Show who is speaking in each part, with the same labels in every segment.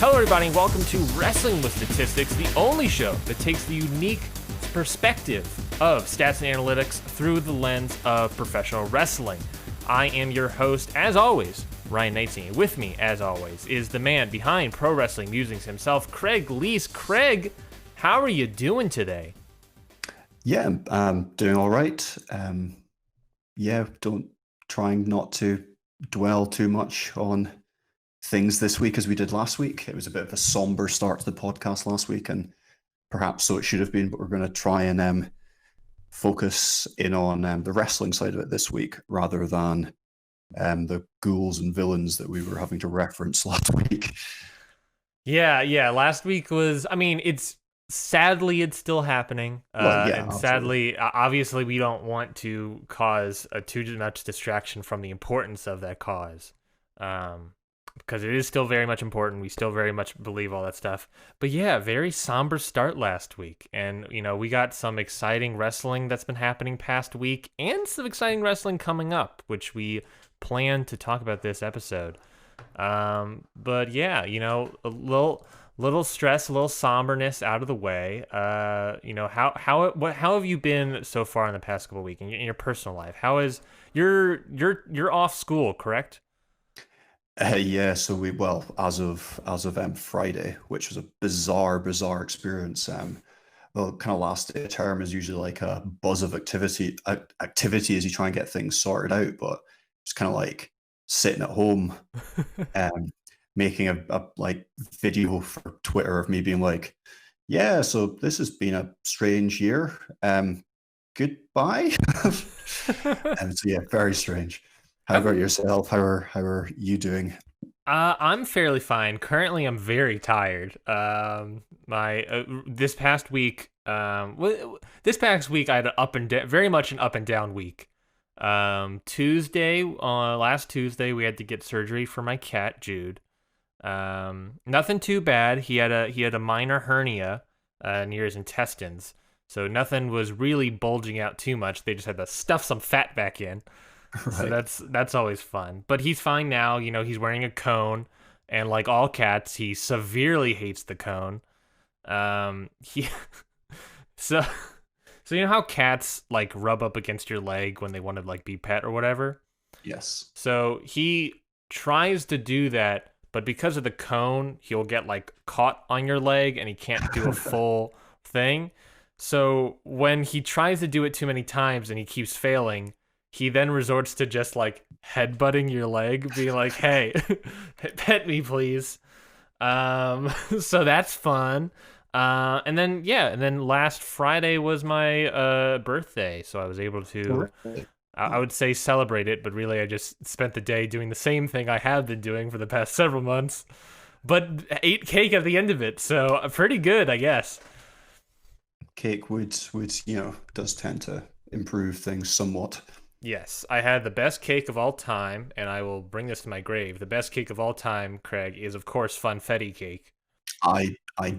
Speaker 1: Hello, everybody, and welcome to Wrestling with Statistics, the only show that takes the unique perspective of stats and analytics through the lens of professional wrestling. I am your host, as always, Ryan Neitzey. And with me, as always, is the man behind Pro Wrestling Musings himself, Craig Leask. Craig, how are you doing today?
Speaker 2: Yeah, I'm doing all right. Trying not to dwell too much on things this week as we did last week. It was a bit of a somber start to the podcast last week, and perhaps so it should have been, but we're going to try and focus in on the wrestling side of it this week rather than the ghouls and villains that we were having to reference last week.
Speaker 1: Yeah. Last week was, sadly, it's still happening. And
Speaker 2: absolutely.
Speaker 1: sadly, obviously, we don't want to cause too much distraction from the importance of that cause. Because it is still very much important. We still very much believe all that stuff. But yeah, very somber start last week. And, we got some exciting wrestling that's been happening past week and some exciting wrestling coming up, which we plan to talk about this episode. But yeah, a little stress, a little somberness out of the way. How have you been so far in the past couple of weeks in your personal life? How is you're off school, correct?
Speaker 2: So as of Friday, which was a bizarre experience. The kind of last day of term is usually like a buzz of activity as you try and get things sorted out, but it's kind of like sitting at home, making a like video for Twitter of me being like, yeah, so this has been a strange year. Goodbye. And so yeah, very strange. How about yourself? How are you doing?
Speaker 1: I'm fairly fine. Currently, I'm very tired. This past week, I had very much an up and down week. Last Tuesday, we had to get surgery for my cat Jude. Nothing too bad. He had a minor hernia near his intestines, so nothing was really bulging out too much. They just had to stuff some fat back in. Right. So that's always fun. But he's fine now. He's wearing a cone, and like all cats, he severely hates the cone. So how cats like rub up against your leg when they want to like be pet or whatever?
Speaker 2: Yes.
Speaker 1: So he tries to do that, but because of the cone, he'll get like caught on your leg and he can't do a full thing. So when he tries to do it too many times and he keeps failing, he then resorts to just like headbutting your leg, being like, hey, pet me, please. So that's fun. And then last Friday was my birthday, so I was able to, I would say celebrate it, but really I just spent the day doing the same thing I have been doing for the past several months, but ate cake at the end of it, so pretty good, I guess.
Speaker 2: Cake would does tend to improve things somewhat.
Speaker 1: Yes, I had the best cake of all time, and I will bring this to my grave. The best cake of all time, Craig, is of course funfetti cake.
Speaker 2: I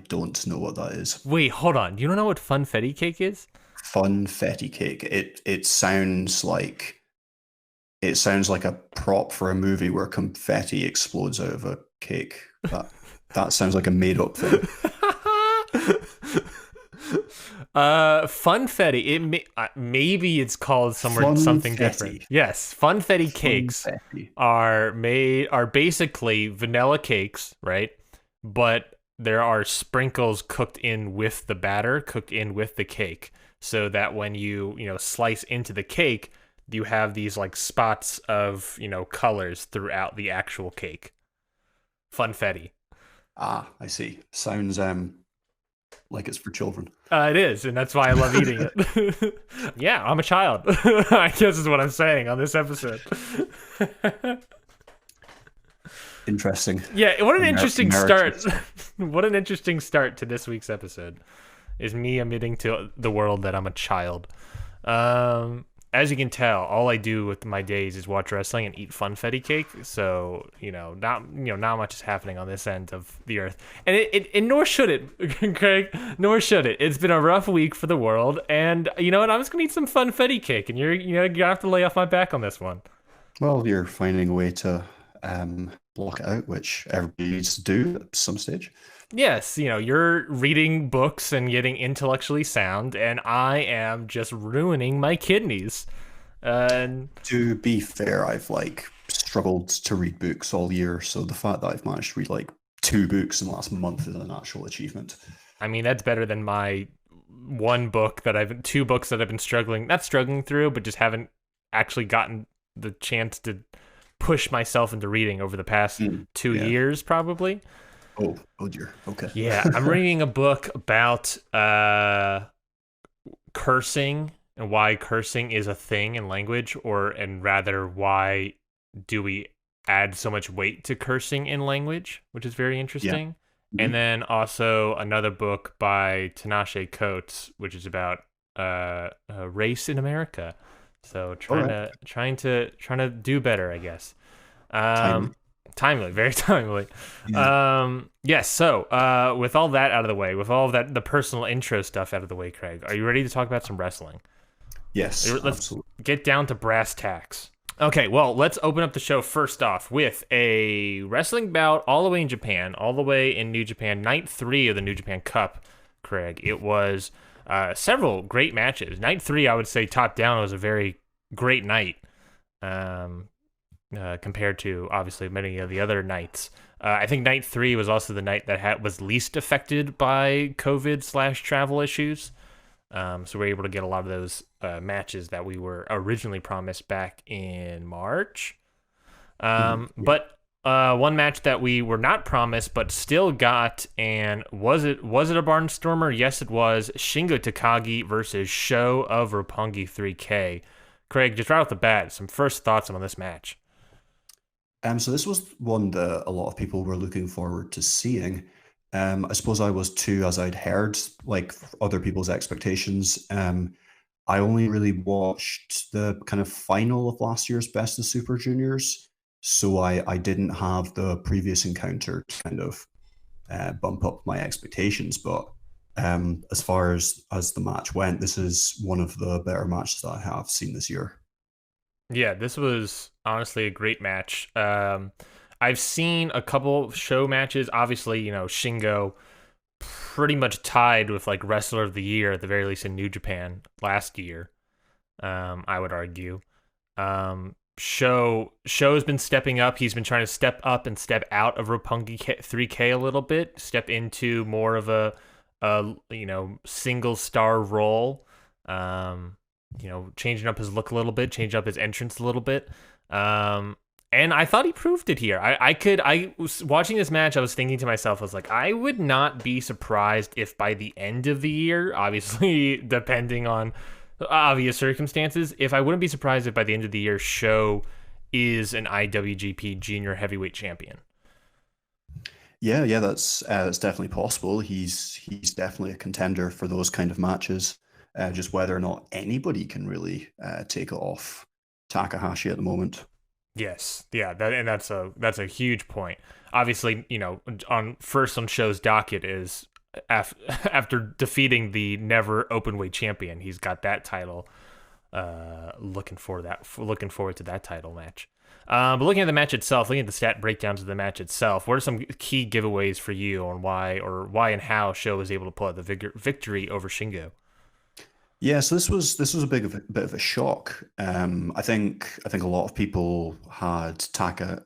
Speaker 2: don't know what that is.
Speaker 1: Wait, hold on. You don't know what funfetti cake is?
Speaker 2: Funfetti cake. It sounds like a prop for a movie where confetti explodes out of a cake. That sounds like a made up thing.
Speaker 1: Funfetti. Maybe it's called something different. Yes, funfetti cakes are basically vanilla cakes, right? But there are sprinkles cooked in with the batter, cooked in with the cake, so that when you slice into the cake, you have these like spots of colors throughout the actual cake. Funfetti.
Speaker 2: Ah, I see. Sounds like it's for children.
Speaker 1: It is, and that's why I love eating it. Yeah, I'm a child. I guess is what I'm saying on this episode.
Speaker 2: Interesting.
Speaker 1: Yeah, what an interesting start. What an interesting start to this week's episode is me admitting to the world that I'm a child. As you can tell, all I do with my days is watch wrestling and eat funfetti cake. So, not much is happening on this end of the earth. And it nor should it, Craig, nor should it. It's been a rough week for the world. And you know what? I'm just going to eat some funfetti cake. And you have to lay off my back on this one.
Speaker 2: Well, you're finding a way to block it out, which everybody needs to do at some stage.
Speaker 1: Yes, you're reading books and getting intellectually sound, and I am just ruining my kidneys. And
Speaker 2: To be fair, I've like struggled to read books all year, so the fact that I've managed to read like 2 books in the last month is an actual achievement.
Speaker 1: I mean, that's better than my two books that I've been not struggling through, but just haven't actually gotten the chance to push myself into reading over the past 2 years, probably.
Speaker 2: Oh dear. Okay.
Speaker 1: Yeah, I'm reading a book about cursing and why cursing is a thing in language, and rather why do we add so much weight to cursing in language, which is very interesting. Yeah. And then also another book by Tinashe Coates, which is about race in America. So trying to do better, I guess. Timely, very timely. Yeah. Yes. So, with all that out of the way, with all of that, the personal intro stuff out of the way, Craig, are you ready to talk about some wrestling?
Speaker 2: Yes.
Speaker 1: Let's
Speaker 2: absolutely.
Speaker 1: Get down to brass tacks. Okay. Well, let's open up the show first off with a wrestling bout all the way in Japan, all the way in New Japan, night 3 of the New Japan Cup. Craig, it was several great matches. Night 3, I would say, top down, was a very great night. Compared to obviously many of the other nights. I think night 3 was also the night that was least affected by COVID/travel issues. So we were able to get a lot of those matches that we were originally promised back in March. But one match that we were not promised but still got, and was it a barnstormer? Yes, it was. Shingo Takagi versus SHO of Roppongi 3K. Craig, just right off the bat, some first thoughts on this match.
Speaker 2: So this was one that a lot of people were looking forward to seeing. I suppose I was too, as I'd heard like other people's expectations. I only really watched the kind of final of last year's Best of Super Juniors, so I didn't have the previous encounter to kind of bump up my expectations. But as far as the match went, this is one of the better matches that I have seen this year.
Speaker 1: Yeah, this was honestly a great match. I've seen a couple SHO matches. Obviously, Shingo pretty much tied with like Wrestler of the Year at the very least in New Japan last year. I would argue. SHO's been stepping up. He's been trying to step up and step out of Roppongi 3K a little bit, step into more of a single star role. Changing up his look a little bit, changing up his entrance a little bit. And I thought he proved it here. I was watching this match, I was thinking to myself, I was like, I would not be surprised if by the end of the year, obviously depending on obvious circumstances, I wouldn't be surprised if by the end of the year, SHO is an IWGP Junior Heavyweight Champion.
Speaker 2: Yeah, that's definitely possible. He's definitely a contender for those kind of matches. Just whether or not anybody can really take it off Takahashi at the moment.
Speaker 1: Yes, yeah, that's a huge point. Obviously, on SHO's docket is after defeating the never openweight champion, he's got that title. Looking forward to that title match. But looking at the match itself, looking at the stat breakdowns of the match itself, what are some key giveaways for you on why and how SHO was able to pull out the victory over Shingo?
Speaker 2: Yeah, so this was a bit of a shock. I think a lot of people had Takagi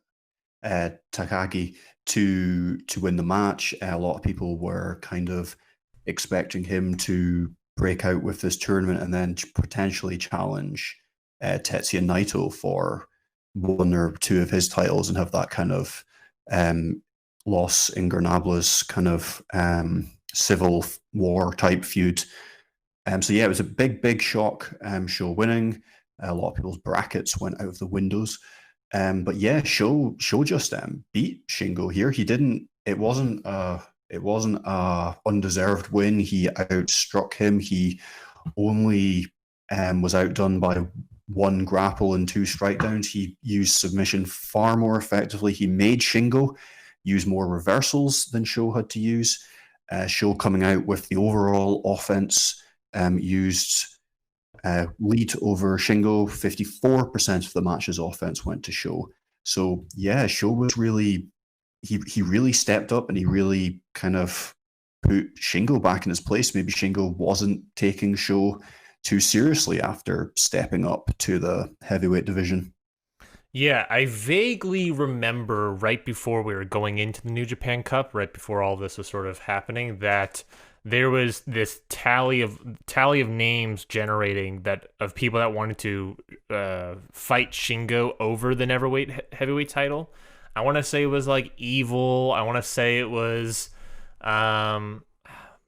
Speaker 2: to win the match. A lot of people were kind of expecting him to break out with this tournament and then potentially challenge Tetsuya Naito for one or two of his titles and have that kind of Los Ingobernables kind of civil war type feud. So yeah, it was a big shock. SHO winning. A lot of people's brackets went out of the windows. But yeah, SHO just beat Shingo here. He didn't. It wasn't a undeserved win. He outstruck him. He only was outdone by one grapple and 2 strike downs. He used submission far more effectively. He made Shingo use more reversals than SHO had to use. SHO coming out with the overall offense. Used lead over Shingo. 54% of the match's offense went to SHO. So yeah, SHO was really he really stepped up and he really kind of put Shingo back in his place. Maybe Shingo wasn't taking SHO too seriously after stepping up to the heavyweight division.
Speaker 1: Yeah, I vaguely remember right before we were going into the New Japan Cup, right before all this was sort of happening, that there was this tally of names generating that of people that wanted to fight Shingo over the heavyweight title. I want to say it was like Evil. I want to say it was um,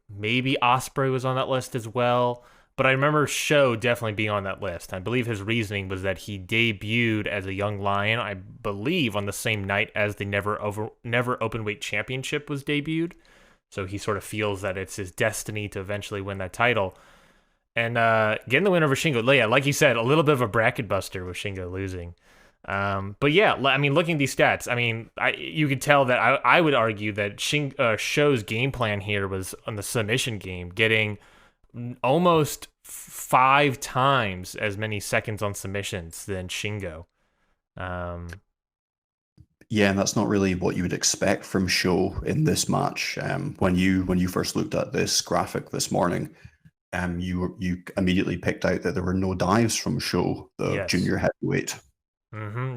Speaker 1: maybe Osprey was on that list as well. But I remember SHO definitely being on that list. I believe his reasoning was that he debuted as a young lion, I believe, on the same night as the Never Openweight Championship was debuted. So he sort of feels that it's his destiny to eventually win that title. And getting the win over Shingo, yeah, like you said, a little bit of a bracket buster with Shingo losing. But yeah, I mean, looking at these stats, I mean, you could tell that I would argue that SHO's game plan here was on the submission game, getting almost 5 times as many seconds on submissions than Shingo. Um,
Speaker 2: Yeah, and that's not really what you would expect from SHO in this match. When you first looked at this graphic this morning, you immediately picked out that there were no dives from SHO, the
Speaker 1: yes.
Speaker 2: junior heavyweight.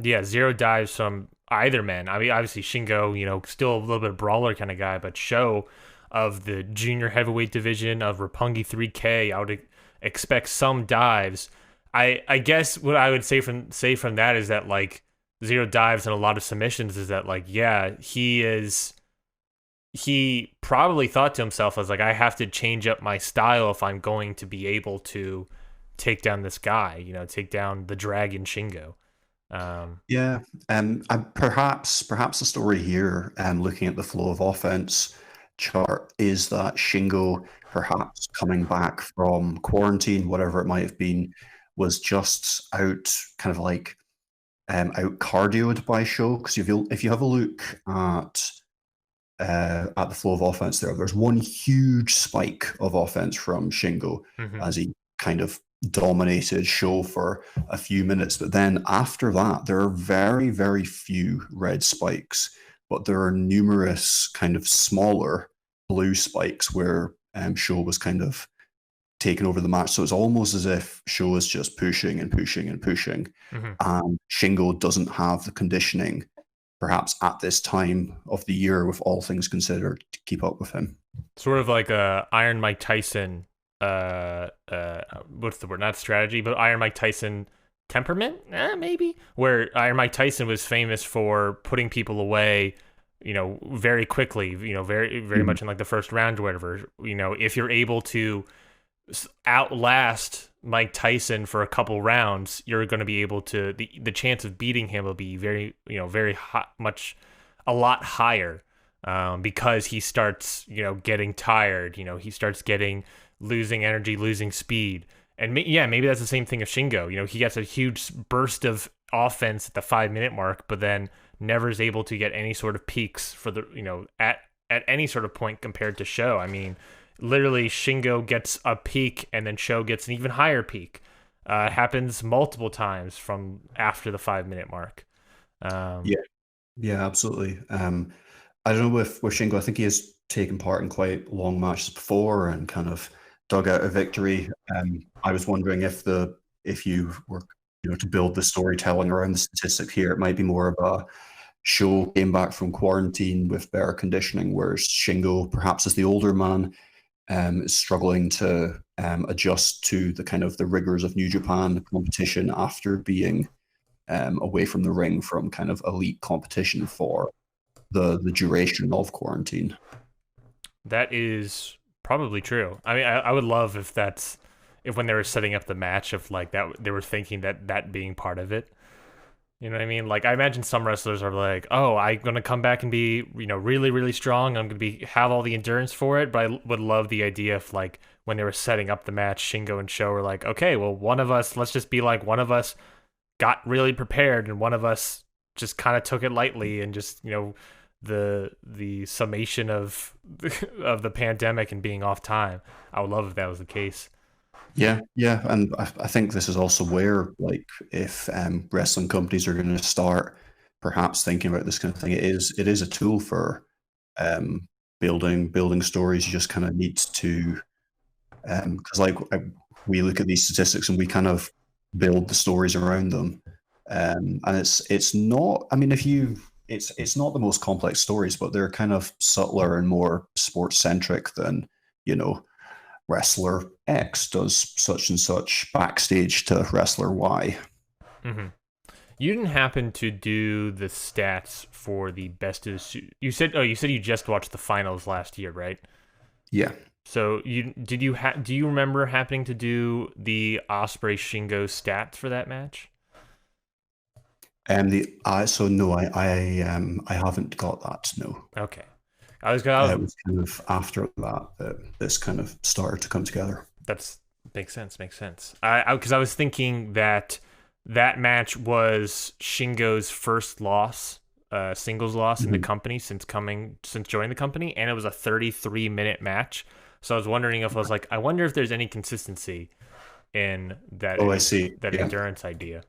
Speaker 1: Yeah, zero dives from either man. I mean, obviously Shingo, still a little bit of brawler kind of guy, but SHO of the junior heavyweight division of Roppongi 3K, I would expect some dives. I guess what I would say from that is that like zero dives and a lot of submissions is that like yeah, he probably thought to himself, as like, I have to change up my style if I'm going to be able to take down this guy, take down the dragon Shingo.
Speaker 2: Yeah, and perhaps the story here, looking at the flow of offense chart, is that Shingo, perhaps coming back from quarantine, whatever it might have been, was just out, kind of like out cardioed by SHO. Because if you have a look at the flow of offense there's one huge spike of offense from Shingo
Speaker 1: Mhm.
Speaker 2: as he kind of dominated SHO for a few minutes. But then after that, there are very, very few red spikes, but there are numerous kind of smaller blue spikes where SHO was kind of taking over the match. So it's almost as if SHO is just pushing and pushing and pushing.
Speaker 1: Mhm.
Speaker 2: And Shingo doesn't have the conditioning perhaps at this time of the year, with all things considered, to keep up with him.
Speaker 1: Sort of like a Iron Mike Tyson. What's the word? Not strategy, but Iron Mike Tyson temperament, maybe. Where Iron Mike Tyson was famous for putting people away, very quickly. Very very
Speaker 2: Mhm.
Speaker 1: much in like the first round or whatever. If you're able to outlast Mike Tyson for a couple rounds, you're going to be able to the chance of beating him will be very very much a lot higher, because he starts getting tired. He starts getting losing energy, losing speed, and yeah, maybe that's the same thing of Shingo. He gets a huge burst of offense at the 5 minute mark, but then never is able to get any sort of peaks for the at any sort of point compared to SHO. I mean, literally Shingo gets a peak and then SHO gets an even higher peak. It happens multiple times from after the 5 minute mark. Um,
Speaker 2: Yeah, yeah, absolutely. I don't know with Shingo. I think he has taken part in quite long matches before and kind of dug out a victory. I was wondering if you were to build the storytelling around the statistic here, it might be more of a SHO came back from quarantine with better conditioning, whereas Shingo, perhaps as the older man, is struggling to adjust to the kind of the rigors of New Japan competition after being away from the ring from kind of elite competition for the duration of quarantine.
Speaker 1: that is probably true. I mean, I would love if when they were setting up the match, if like that they were thinking that being part of it. You know what I mean? Like I imagine some wrestlers are like, "Oh, I'm gonna come back and be, really, really strong. I'm gonna have all the endurance for it." But I would love the idea if, like, when they were setting up the match, Shingo and SHO were like, "Okay, well, one of us, let's just be like, one of us got really prepared, and one of us just kind of took it lightly, and just, the summation of of the pandemic and being off time." I would love if that was the case.
Speaker 2: Yeah, yeah, and I think this is also where, like, if wrestling companies are going to start perhaps thinking about this kind of thing, it is a tool for building stories. You just kind of need to, because we look at these statistics and we kind of build the stories around them, and it's not. I mean, it's not the most complex stories, but they're kind of subtler and more sports centric than, wrestler X does such and such backstage to wrestler Y.
Speaker 1: Mm-hmm. You didn't happen to do the stats for the best of the... You said you just watched the finals last year, right?
Speaker 2: Yeah.
Speaker 1: So do you remember happening to do the Ospreay Shingo stats for that match?
Speaker 2: No, I haven't got that. No.
Speaker 1: Okay.
Speaker 2: It was kind of after that this kind of started to come together.
Speaker 1: That's makes sense. Because I was thinking that match was Shingo's first loss, singles loss in the company since joining the company, and it was a 33-minute match. So I was wondering if I wonder if there's any consistency in that.
Speaker 2: Oh, I see.
Speaker 1: That endurance idea.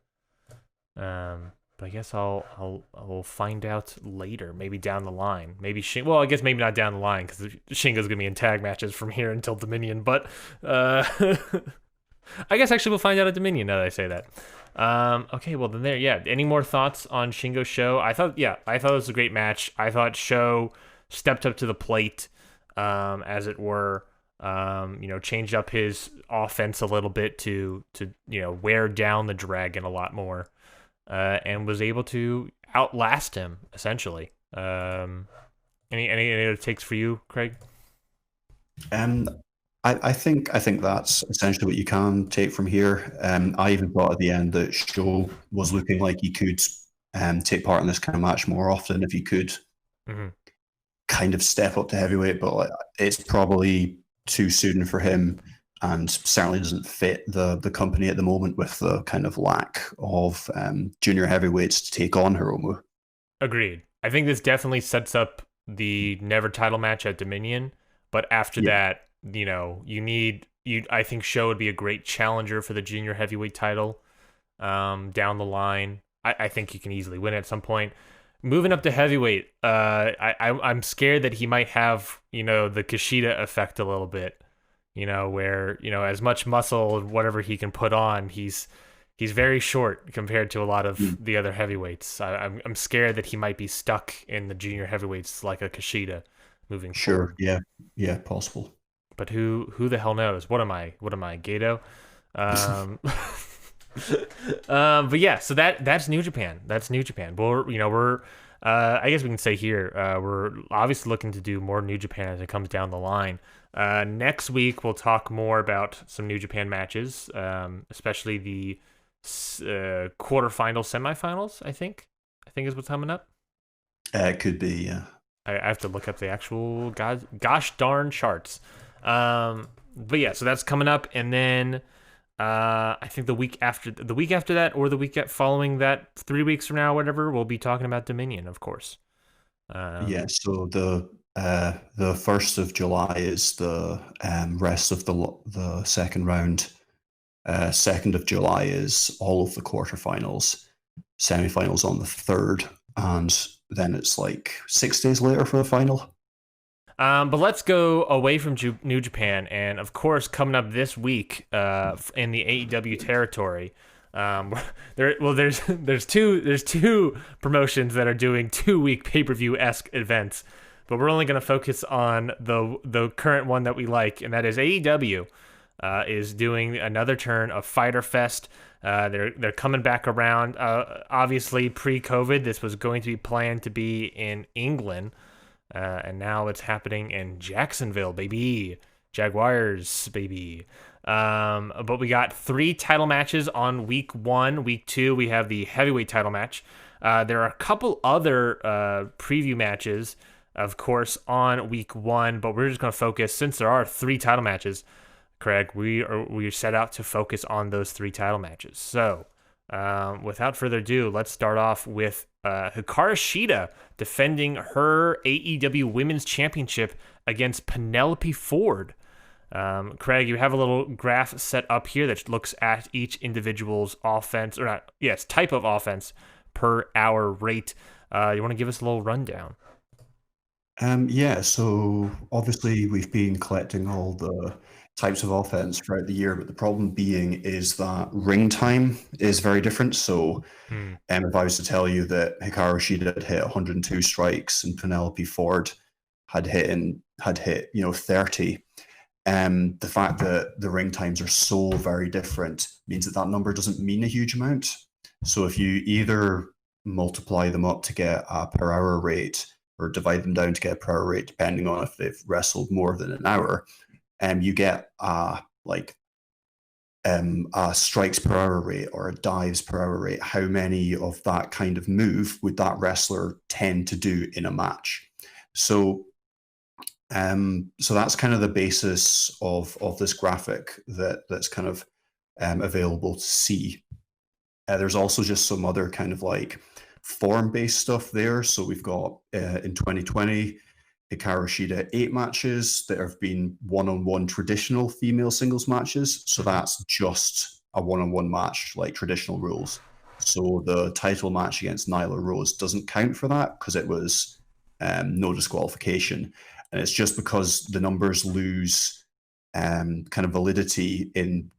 Speaker 1: But I guess I'll find out later, maybe down the line. Maybe I guess maybe not down the line because Shingo's gonna be in tag matches from here until Dominion. But I guess actually we'll find out at Dominion now that I say that. Okay, well then there. Yeah. Any more thoughts on Shingo's show? I thought it was a great match. I thought SHO stepped up to the plate, as it were. Changed up his offense a little bit to wear down the Dragon a lot more. And was able to outlast him essentially. Any other takes for you, Craig?
Speaker 2: I think that's essentially what you can take from here. I even thought at the end that SHO was looking like he could take part in this kind of match more often if he could kind of step up to heavyweight, but it's probably too soon for him. And certainly doesn't fit the company at the moment with the kind of lack of junior heavyweights to take on Hiromu.
Speaker 1: Agreed. I think this definitely sets up the never title match at Dominion, but after that, I think SHO would be a great challenger for the junior heavyweight title down the line. I think he can easily win at some point. Moving up to heavyweight, I'm scared that he might have the Kushida effect a little bit. Where, as much muscle and whatever he can put on, he's very short compared to a lot of the other heavyweights. I'm scared that he might be stuck in the junior heavyweights like a Kushida moving forward.
Speaker 2: Sure, yeah, possible.
Speaker 1: But who the hell knows? What am I, Gato? But yeah, so that's New Japan. We're I guess we can say here, we're obviously looking to do more New Japan as it comes down the line. Next week, we'll talk more about some New Japan matches, especially the quarterfinal, semifinals, I think is what's coming up.
Speaker 2: It could be, yeah.
Speaker 1: I have to look up the actual gosh darn charts. But yeah, so that's coming up, and then I think the week after that, or the week following that, 3 weeks from now, whatever, we'll be talking about Dominion, of course.
Speaker 2: So the 1st of July is the rest of the second round. 2nd of July is all of the quarterfinals, semifinals on the 3rd, and then it's like 6 days later for the final.
Speaker 1: But let's go away from New Japan, and of course, coming up this week, in the AEW territory, there's two promotions that are doing 2-week pay-per-view-esque events, but we're only going to focus on the current one that we like, and that is AEW is doing another turn of Fyter Fest. They're coming back around. Obviously, pre-COVID, this was going to be planned to be in England. And now it's happening in Jacksonville, baby. Jaguars, baby. But we got 3 title matches on week 1. Week 2, we have the heavyweight title match. There are a couple other preview matches, of course, on week 1, but we're just going to focus, since there are 3 title matches, Craig, we set out to focus on those 3 title matches. So, without further ado, let's start off with Hikaru Shida defending her AEW Women's Championship against Penelope Ford. Craig, you have a little graph set up here that looks at each individual's offense, type of offense per hour rate. You want to give us a little rundown?
Speaker 2: Yeah, so obviously we've been collecting all the types of offense throughout the year, but the problem being is that ring time is very different. So
Speaker 1: Hmm.
Speaker 2: if I was to tell you that Hikaru Shida had hit 102 strikes and Penelope Ford had hit 30, the fact that the ring times are so very different means that that number doesn't mean a huge amount. So if you either multiply them up to get a per hour rate or divide them down to get a per hour rate, depending on if they've wrestled more than an hour, you get a strikes per hour rate or a dives per hour rate. How many of that kind of move would that wrestler tend to do in a match? So that's kind of the basis of this graphic that's kind of available to see. There's also just some other kind of like form-based stuff there. So we've got in 2020, Hikaru Shida 8 matches that have been one-on-one traditional female singles matches. So that's just a one-on-one match, like traditional rules. So the title match against Nyla Rose doesn't count for that because it was no disqualification. And it's just because the numbers lose kind of validity in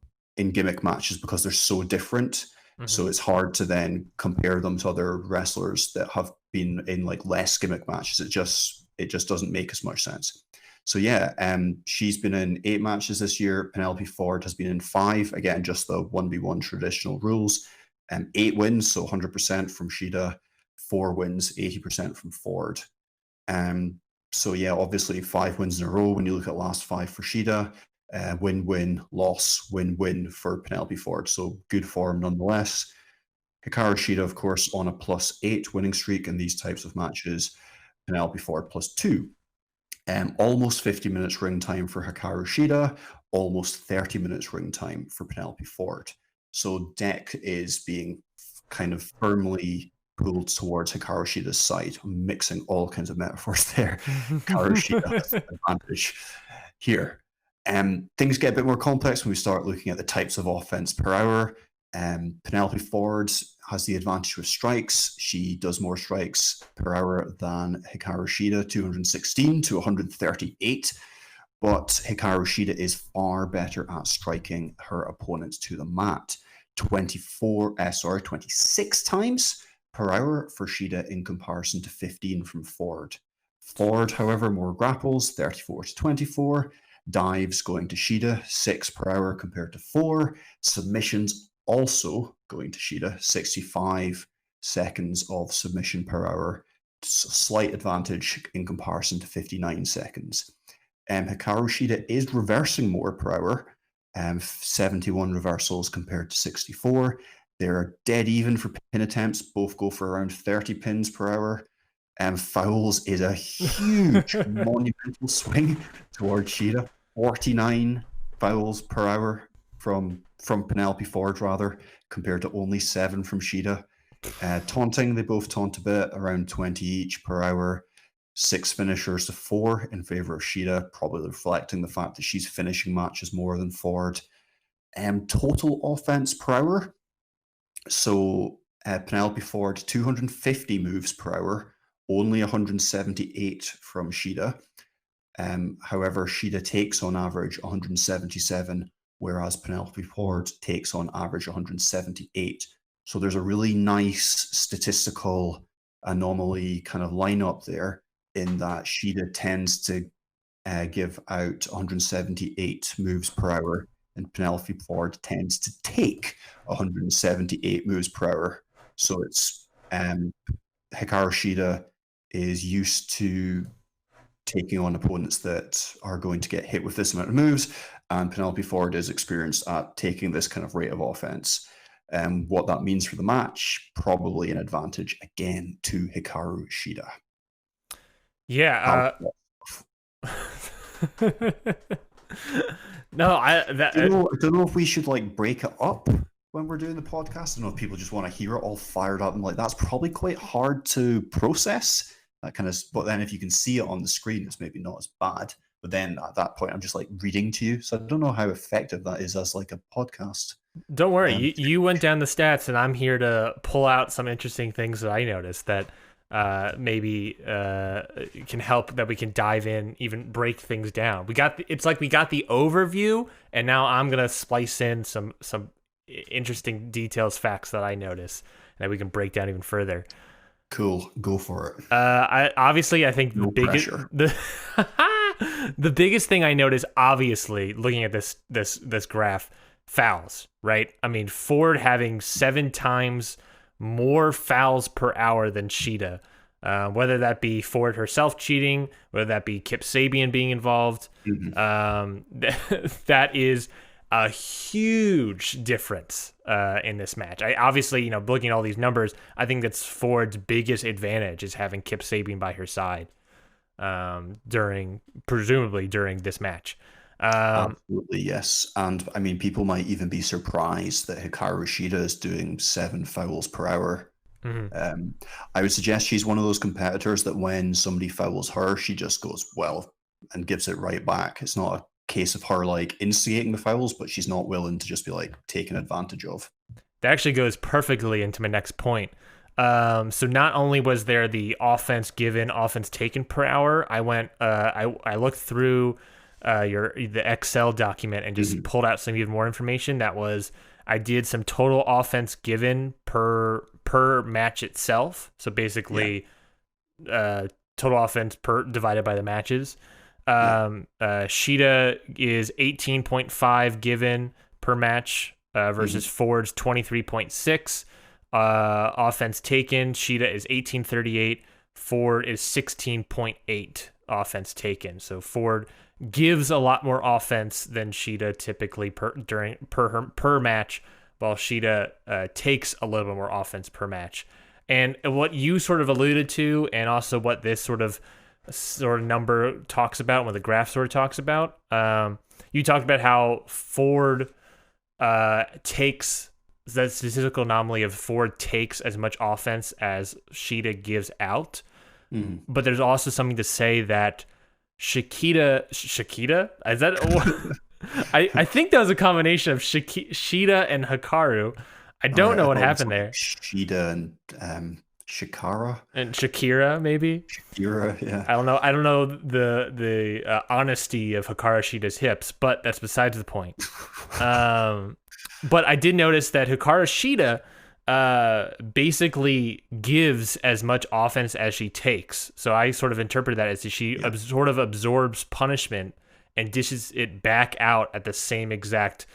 Speaker 2: gimmick matches because they're so different. So it's hard to then compare them to other wrestlers that have been in like less gimmick matches. It just doesn't make as much sense. So yeah, she's been in 8 matches this year. Penelope Ford has been in 5. Again, just the 1v1 traditional rules. 8 wins, so 100% from Shida. 4 wins, 80% from Ford. So yeah, obviously 5 wins in a row when you look at last 5 for Shida. Win-win, loss, win-win for Penelope Ford. So good form nonetheless. Hikaru Shida, of course, on a +8 winning streak in these types of matches. Penelope Ford +2. Almost 50 minutes ring time for Hikaru Shida, almost 30 minutes ring time for Penelope Ford. So deck is being kind of firmly pulled towards Hikaru Shida's side. I'm mixing all kinds of metaphors there. Hikaru Shida has the advantage here. Things get a bit more complex when we start looking at the types of offense per hour. Penelope Ford has the advantage with strikes. She does more strikes per hour than Hikaru Shida, 216 to 138. But Hikaru Shida is far better at striking her opponents to the mat. 26 times per hour for Shida in comparison to 15 from Ford. Ford, however, more grapples, 34 to 24. Dives going to Shida, 6 per hour compared to 4. Submissions also going to Shida, 65 seconds of submission per hour. Slight advantage in comparison to 59 seconds. Hikaru Shida is reversing more per hour, 71 reversals compared to 64. They're dead even for pin attempts. Both go for around 30 pins per hour. Fouls is a huge monumental swing towards Shida. 49 fouls per hour from Penelope Ford, rather, compared to only 7 from Shida. Taunting, they both taunt a bit, around 20 each per hour. 6 finishers to 4 in favor of Shida, probably reflecting the fact that she's finishing matches more than Ford. Total offense per hour. So Penelope Ford, 250 moves per hour, only 178 from Shida. However, Shida takes on average 177, whereas Penelope Ford takes on average 178. So there's a really nice statistical anomaly kind of lineup there in that Shida tends to give out 178 moves per hour, and Penelope Ford tends to take 178 moves per hour. So it's Hikaru Shida is used to taking on opponents that are going to get hit with this amount of moves, and Penelope Ford is experienced at taking this kind of rate of offense. What that means for the match, probably an advantage again to Hikaru Shida.
Speaker 1: Yeah. No, I
Speaker 2: don't know if we should like break it up when we're doing the podcast. I don't know if people just want to hear it all fired up and like that's probably quite hard to process. That kind of, but then if you can see it on the screen, it's maybe not as bad. But then at that point, I'm just like reading to you. So I don't know how effective that is as like a podcast.
Speaker 1: Don't worry, you went down the stats, and I'm here to pull out some interesting things that I noticed that maybe can help, that we can dive in, even break things down. It's like we got the overview, and now I'm gonna splice in some interesting details, facts that I notice, and that we can break down even further.
Speaker 2: Cool, go for it.
Speaker 1: I think
Speaker 2: No pressure.
Speaker 1: The biggest thing I noticed, obviously, looking at this graph, fouls, right? I mean, Ford having 7 times more fouls per hour than Shida, whether that be Ford herself cheating, whether that be Kip Sabian being involved. That is a huge difference in this match. I obviously, looking at all these numbers, I think that's Ford's biggest advantage, is having Kip Sabian by her side presumably during this match.
Speaker 2: Absolutely, yes. And I mean, people might even be surprised that Hikaru Shida is doing 7 fouls per hour. I would suggest she's one of those competitors that when somebody fouls her, she just goes, well, and gives it right back. It's not a case of her like instigating the fouls, but she's not willing to just be like taken advantage of.
Speaker 1: That actually goes perfectly into my next point. So not only was there the offense given, offense taken per hour, I looked through the Excel document and just pulled out some even more information. I did some total offense given per match itself. So basically, total offense divided by the matches. Shida is 18.5 given per match versus Ford's 23.6. Offense taken, Shida is 1838. Ford is 16.8 offense taken. So Ford gives a lot more offense than Shida typically per match, while Shida takes a little bit more offense per match. And what you sort of alluded to, and also what this sort of number talks about, what the graph sort of talks about, you talked about how Ford takes that statistical anomaly of Ford takes as much offense as Shida gives out. But there's also something to say that Shida, is that I think that was a combination of Shida and Hikaru. I don't know what happened there.
Speaker 2: Shida and Shikara
Speaker 1: and Shakira, maybe.
Speaker 2: Shakira, yeah.
Speaker 1: I don't know the honesty of Hikaru Shida's hips, but that's besides the point. But I did notice that Hikaru Shida basically gives as much offense as she takes. So I sort of interpret that as she sort of absorbs punishment and dishes it back out at the same exact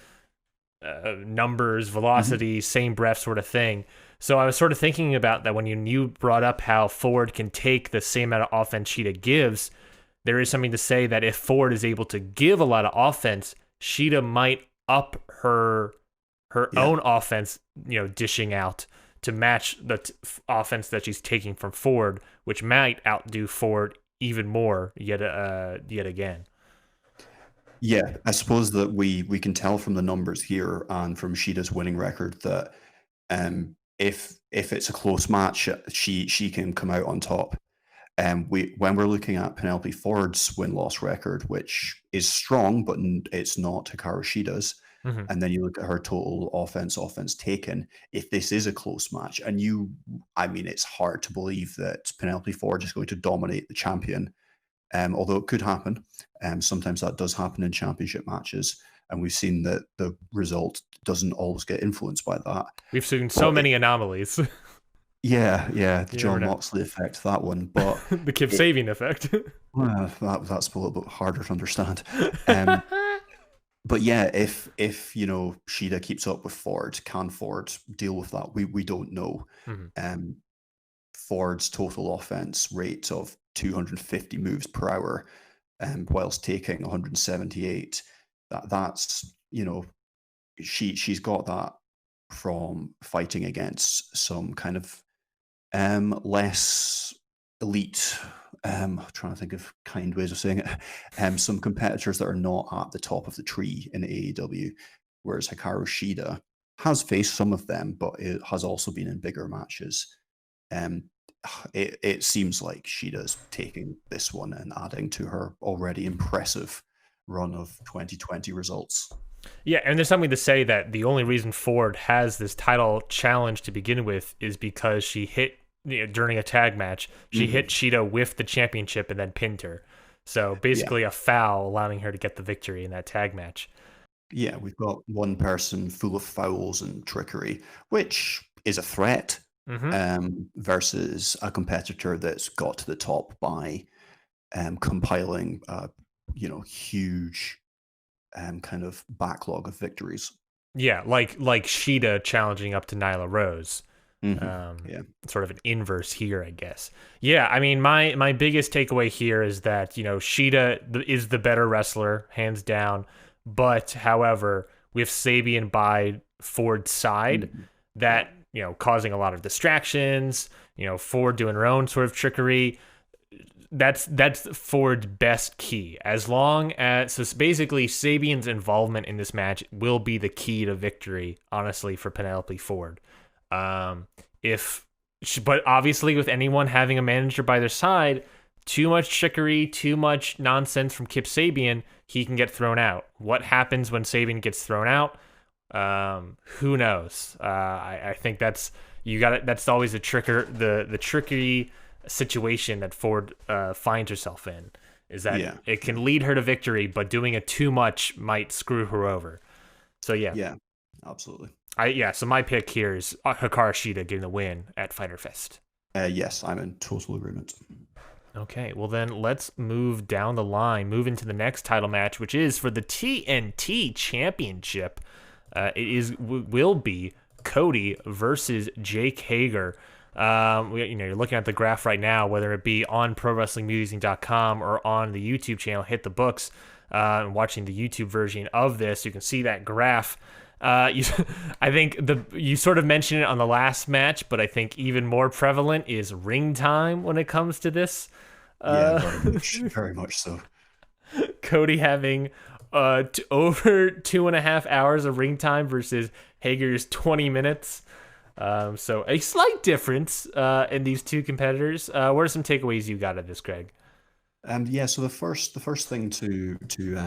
Speaker 1: numbers, velocity, same breath sort of thing. So I was sort of thinking about that when you brought up how Ford can take the same amount of offense Shida gives. There is something to say that if Ford is able to give a lot of offense, Shida might up her own offense, dishing out to match the offense that she's taking from Ford, which might outdo Ford even more yet again.
Speaker 2: Yeah, I suppose that we can tell from the numbers here and from Shida's winning record that if it's a close match, she can come out on top. When we're looking at Penelope Ford's win-loss record, which is strong, but it's not Hikaru Shida's, and then you look at her total offense taken, if this is a close match, and it's hard to believe that Penelope Ford is going to dominate the champion, although it could happen. Sometimes that does happen in championship matches, and we've seen that the result doesn't always get influenced by that.
Speaker 1: We've seen so many anomalies.
Speaker 2: Yeah, the John Moxley effect, that one. But
Speaker 1: the Kip Sabian effect.
Speaker 2: Well, that's a little bit harder to understand. But yeah, if Shida keeps up with Ford, can Ford deal with that? We don't know. Ford's total offense rate of 250 moves per hour, whilst taking 178. That's she's got that from fighting against some kind of less elite. I'm trying to think of kind ways of saying it. Some competitors that are not at the top of the tree in AEW, whereas Hikaru Shida has faced some of them, but it has also been in bigger matches. it seems like Shida's taking this one and adding to her already impressive run of 2020 results.
Speaker 1: Yeah, and there's something to say that the only reason Ford has this title challenge to begin with is because she hit, during a tag match, she hit Shida with the championship and then pinned her. So basically a foul, allowing her to get the victory in that tag match.
Speaker 2: Yeah, we've got one person full of fouls and trickery, which is a threat, versus a competitor that's got to the top by compiling huge kind of backlog of victories.
Speaker 1: Yeah, like Shida challenging up to Nyla Rose.
Speaker 2: Yeah.
Speaker 1: Sort of an inverse here, I guess. Yeah, I mean, my biggest takeaway here is that, Shida is the better wrestler, hands down. But, however, with Sabian by Ford's side, that, causing a lot of distractions, Ford doing her own sort of trickery, that's Ford's best key. As long as, so basically Sabian's involvement in this match will be the key to victory, honestly, for Penelope Ford. But obviously with anyone having a manager by their side, too much trickery, too much nonsense from Kip Sabian, he can get thrown out. What happens when Sabian gets thrown out? Who knows? I think that's always the trickery situation that Ford finds herself in, is that it can lead her to victory, but doing it too much might screw her over. So
Speaker 2: yeah, absolutely.
Speaker 1: So my pick here is Hikaru Shida getting the win at Fyter Fest.
Speaker 2: Yes, I'm in total agreement.
Speaker 1: Okay, well then let's move down the line, move into the next title match, which is for the TNT Championship. It will be Cody versus Jake Hager. You're looking at the graph right now, whether it be on ProWrestlingMusing.com or on the YouTube channel, Hit the Books, and watching the YouTube version of this, you can see that graph. I think you sort of mentioned it on the last match, but I think even more prevalent is ring time when it comes to this.
Speaker 2: Very much so.
Speaker 1: Cody having over 2.5 hours of ring time versus Hager's 20 minutes. So a slight difference in these two competitors. What are some takeaways you got of this, Greg?
Speaker 2: So the first thing to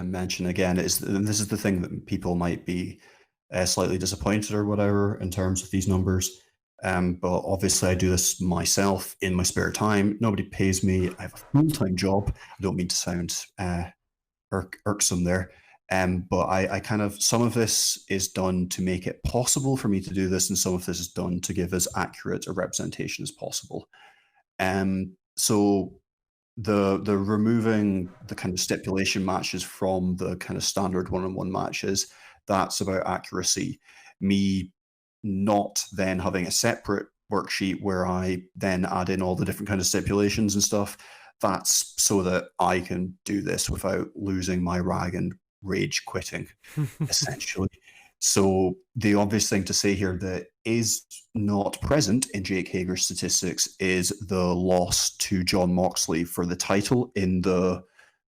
Speaker 2: mention again is, and this is the thing that people might be slightly disappointed or whatever in terms of these numbers. But obviously I do this myself in my spare time. Nobody pays me. I have a full-time job. I don't mean to sound irksome there. But I kind of, some of this is done to make it possible for me to do this, and some of this is done to give as accurate a representation as possible. So the removing the kind of stipulation matches from the kind of standard one-on-one matches, that's about accuracy. Me not then having a separate worksheet where I then add in all the different kind of stipulations and stuff, that's so that I can do this without losing my rag and rage quitting, essentially. So the obvious thing to say here that is not present in Jake Hager's statistics is the loss to Jon Moxley for the title in the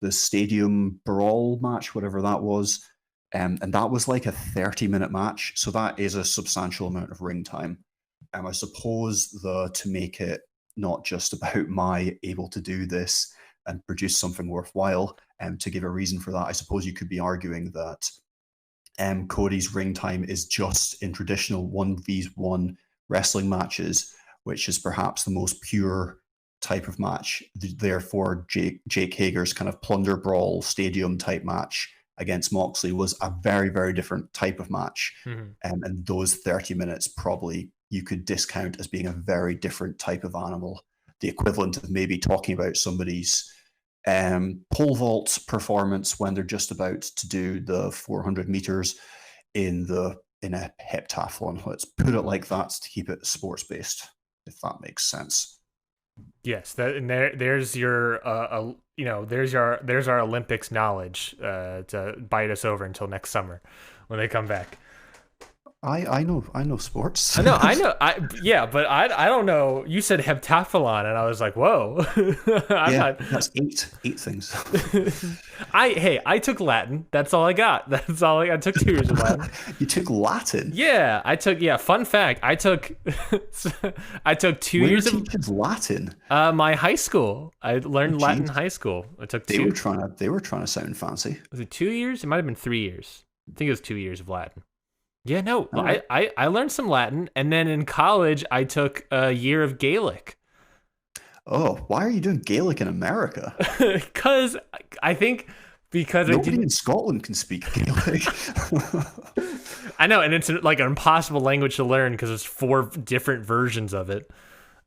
Speaker 2: stadium brawl match, whatever that was. And that was like a 30-minute match. So that is a substantial amount of ring time. I suppose to make it not just about my able to do this and produce something worthwhile, to give a reason for that, I suppose you could be arguing that Cody's ring time is just in traditional 1v1 wrestling matches, which is perhaps the most pure type of match. Therefore, Jake Hager's kind of plunder brawl stadium type match against Moxley was a very, very different type of match. And those 30 minutes probably you could discount as being a very different type of animal. The equivalent of maybe talking about somebody's pole vault performance when they're just about to do the 400 meters in a heptathlon. Let's put it like that to keep it sports based, if that makes sense.
Speaker 1: Yes, there's your there's our Olympics knowledge to bite us over until next summer when they come back.
Speaker 2: I know sports.
Speaker 1: I know, yeah, but I don't know. You said heptathlon, and I was like, whoa. I'm
Speaker 2: Yeah,
Speaker 1: not.
Speaker 2: that's eight things.
Speaker 1: I took Latin. That's all I got. That's all I took 2 years of Latin.
Speaker 2: You took Latin.
Speaker 1: Yeah, I took. Yeah, fun fact. I took. I took 2
Speaker 2: Where
Speaker 1: years of
Speaker 2: teaches Latin?
Speaker 1: my high school. I learned Latin in high school. I took
Speaker 2: They
Speaker 1: two.
Speaker 2: were trying to sound fancy.
Speaker 1: Was it 2 years? It might have been 3 years. I think it was 2 years of Latin. Yeah, no,
Speaker 2: All right.
Speaker 1: I learned some Latin, and then in college I took a year of Gaelic.
Speaker 2: Oh, why are you doing Gaelic in America?
Speaker 1: Because I think because I
Speaker 2: Nobody
Speaker 1: didn't.
Speaker 2: in Scotland can speak Gaelic.
Speaker 1: I know, and it's like an impossible language to learn because there's 4 different versions of it.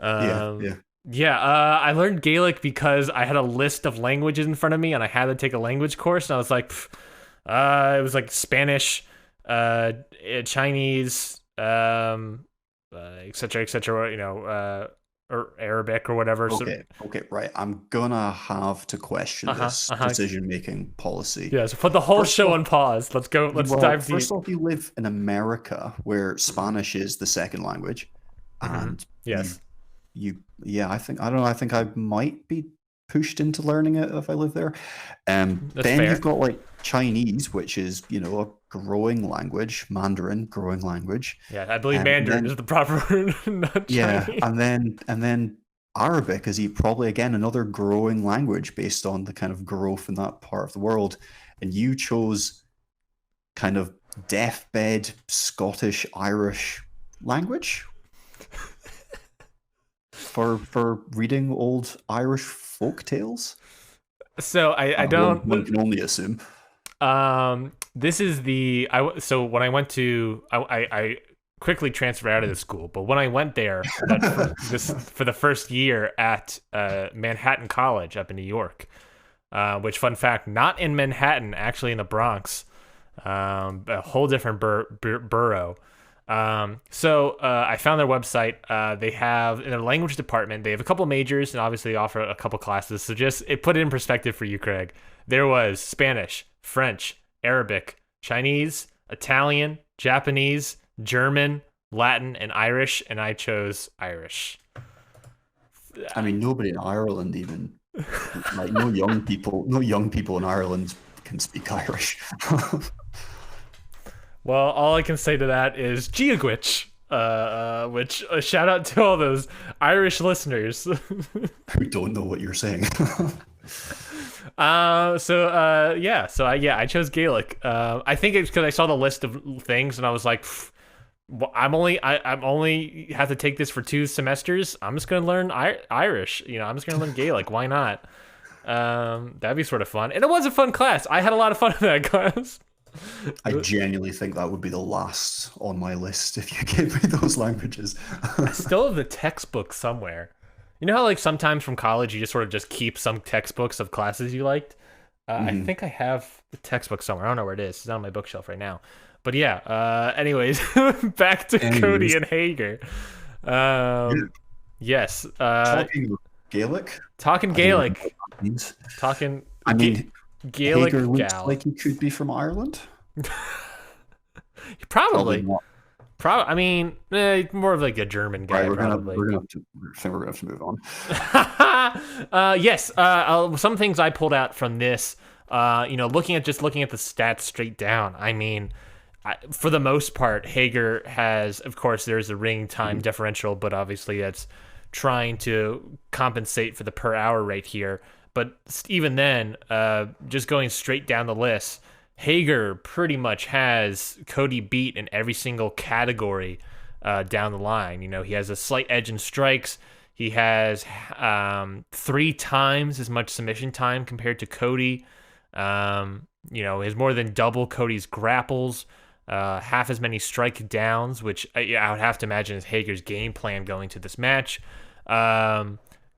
Speaker 2: Yeah.
Speaker 1: Yeah, I learned Gaelic because I had a list of languages in front of me, and I had to take a language course, and I was like, it was like Spanish, Chinese, et cetera, or Arabic or whatever.
Speaker 2: Okay, right. I'm gonna have to question this decision-making policy.
Speaker 1: Yeah, so put the whole
Speaker 2: First
Speaker 1: show
Speaker 2: off-
Speaker 1: on pause. Let's go. Let's dive deep.
Speaker 2: First off, you live in America where Spanish is the second language, and
Speaker 1: Yes.
Speaker 2: yeah, I don't know. I think I might be pushed into learning it if I live there. Then
Speaker 1: fair.
Speaker 2: you've got like Chinese, which is a growing language. Mandarin, growing language.
Speaker 1: Yeah, I believe Mandarin is the proper word, not
Speaker 2: Yeah,
Speaker 1: Chinese.
Speaker 2: and then Arabic is probably again another growing language based on the kind of growth in that part of the world. And you chose kind of deathbed Scottish Irish language for reading old Irish folk tales.
Speaker 1: So I don't.
Speaker 2: One can only assume.
Speaker 1: This is so when I went to I quickly transferred out of the school, but when I went there for the first year at Manhattan College up in New York, which fun fact, not in Manhattan, actually in the Bronx, a whole different borough. So I found their website. They have in their language department, they have a couple majors and obviously they offer a couple classes. So put it in perspective for you, Craig. There was Spanish, French, Arabic, Chinese, Italian, Japanese, German, Latin, and Irish, and I chose Irish.
Speaker 2: I mean, nobody in Ireland even like no young people in Ireland can speak Irish.
Speaker 1: Well, all I can say to that is Giagwitch, which shout out to all those Irish listeners
Speaker 2: who don't know what you're saying.
Speaker 1: I chose Gaelic. I think it's because I saw the list of things and I was like, I'm only have to take this for 2 semesters. I'm just gonna learn Irish. I'm just gonna learn Gaelic. Why not? That'd be sort of fun, and it was a fun class. I had a lot of fun in that class.
Speaker 2: I genuinely think that would be the last on my list if you gave me those languages.
Speaker 1: I still have the textbook somewhere. You know how like sometimes from college you just sort of just keep some textbooks of classes you liked? I think I have the textbook somewhere. I don't know where it is. It's on my bookshelf right now. But yeah, anyways, back to Cody and Hager. Yes.
Speaker 2: Talking Gaelic?
Speaker 1: Talking Gaelic. Gaelic
Speaker 2: Hager looks
Speaker 1: gal.
Speaker 2: like he could be from Ireland.
Speaker 1: Probably.
Speaker 2: not.
Speaker 1: I mean, more of like a German guy.
Speaker 2: Right, we're gonna have to move on.
Speaker 1: Yes. Some things I pulled out from this. Looking at the stats straight down. I mean, for the most part, Hager has, of course, there's a ring time differential, but obviously that's trying to compensate for the per hour rate here. But even then, just going straight down the list, Hager pretty much has Cody beat in every single category down the line. He has a slight edge in strikes. He has 3 times as much submission time compared to Cody. Has more than double Cody's grapples, half as many strike downs, which I would have to imagine is Hager's game plan going to this match.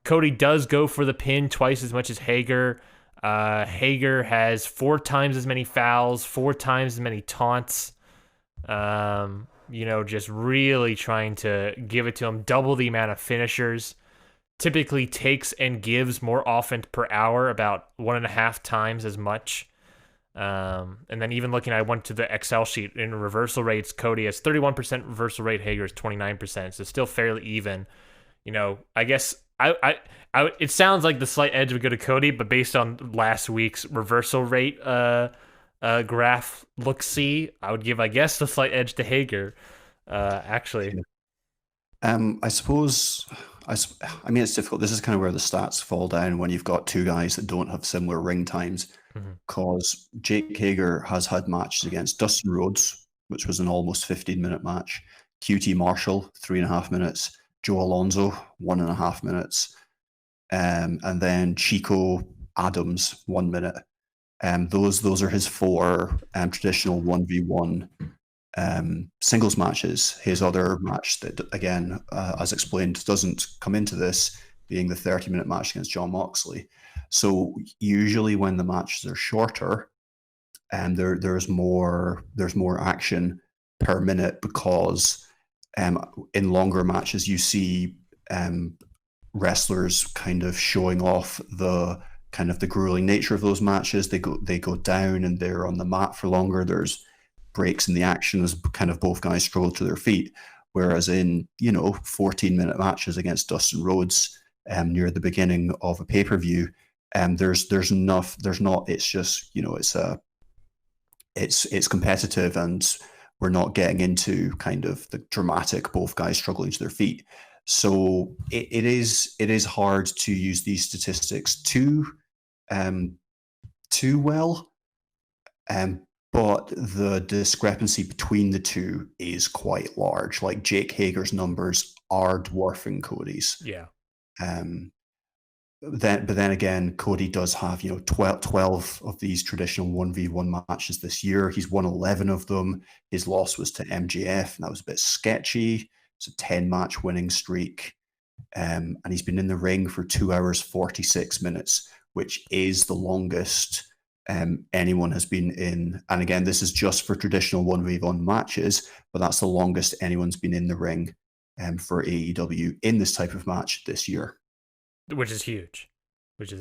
Speaker 1: Cody does go for the pin twice as much as Hager. Hager has 4 times as many fouls, 4 times as many taunts. Just really trying to give it to him. Double the amount of finishers. Typically takes and gives more offense per hour, about 1.5 times as much. And then even looking, I went to the Excel sheet in reversal rates. Cody has 31% reversal rate. Hager is 29%. So still fairly even. I guess it sounds like the slight edge would go to Cody, but based on last week's reversal rate graph look-see, I would give, I guess, the slight edge to Hager, actually.
Speaker 2: I suppose, I mean, it's difficult. This is kind of where the stats fall down when you've got two guys that don't have similar ring times. Because Jake Hager has had matches against Dustin Rhodes, which was an almost 15-minute match, QT Marshall, 3.5 minutes, Joe Alonso, 1.5 minutes, and then Chico Adams, 1 minute. Those are his 4 traditional 1v1 singles matches. His other match that, again, as explained, doesn't come into this, being the 30-minute match against Jon Moxley. So usually when the matches are shorter, there's more action per minute, because in longer matches you see wrestlers kind of showing off the grueling nature of those matches. They go down and they're on the mat for longer. There's breaks in the action as kind of both guys struggle to their feet. Whereas in 14-minute matches against Dustin Rhodes near the beginning of a pay-per-view, there's enough. There's not. It's just it's competitive, and we're not getting into kind of the dramatic both guys struggling to their feet. So it is hard to use these statistics too well, but the discrepancy between the two is quite large. Like Jake Hager's numbers are dwarfing Cody's.
Speaker 1: Yeah.
Speaker 2: But then again, Cody does have 12 of these traditional 1v1 matches this year. He's won 11 of them. His loss was to MJF, and that was a bit sketchy. It's a 10-match winning streak, and he's been in the ring for 2 hours 46 minutes, which is the longest anyone has been in. And again, this is just for traditional 1v1 matches, but that's the longest anyone's been in the ring for AEW in this type of match this year.
Speaker 1: Which is huge.
Speaker 2: It's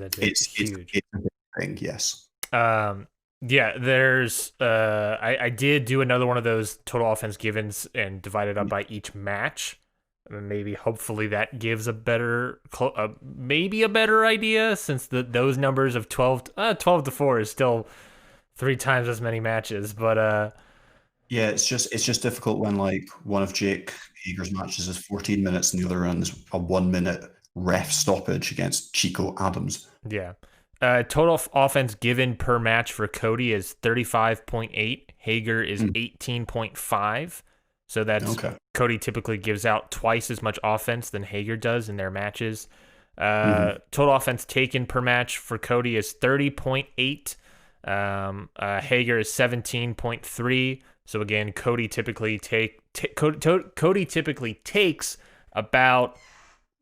Speaker 2: huge. It's a big thing, yes.
Speaker 1: Yeah, there's I did do another one of those total offense givens and divided up by each match. Maybe hopefully that gives a better maybe a better idea, since those numbers of 12 to 4 is still 3 times as many matches, but
Speaker 2: yeah, it's just difficult when like one of Jake Hager's matches is 14 minutes and the other one is a 1 minute ref stoppage against Chico Adams.
Speaker 1: Yeah. Total offense given per match for Cody is 35.8. Hager is 18.5. So that's okay. Cody typically gives out twice as much offense than Hager does in their matches. Total offense taken per match for Cody is 30.8. Hager is 17.3. So again, Cody typically takes about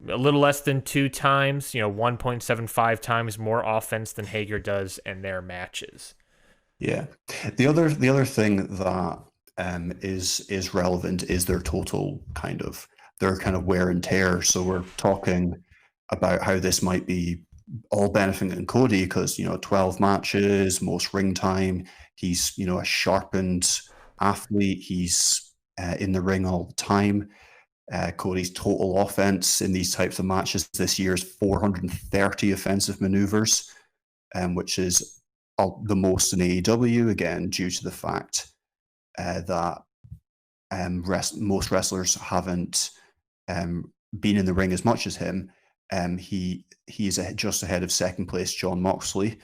Speaker 1: a little less than 2 times, 1.75 times more offense than Hager does in their matches.
Speaker 2: Yeah. The other thing that is relevant is their total kind of wear and tear. So we're talking about how this might be all benefiting Cody because 12 matches, most ring time. He's a sharpened athlete. He's in the ring all the time. Cody's total offense in these types of matches this year is 430 offensive maneuvers, which is the most in AEW, again, due to the fact that most wrestlers haven't been in the ring as much as him. He's just ahead of second place Jon Moxley,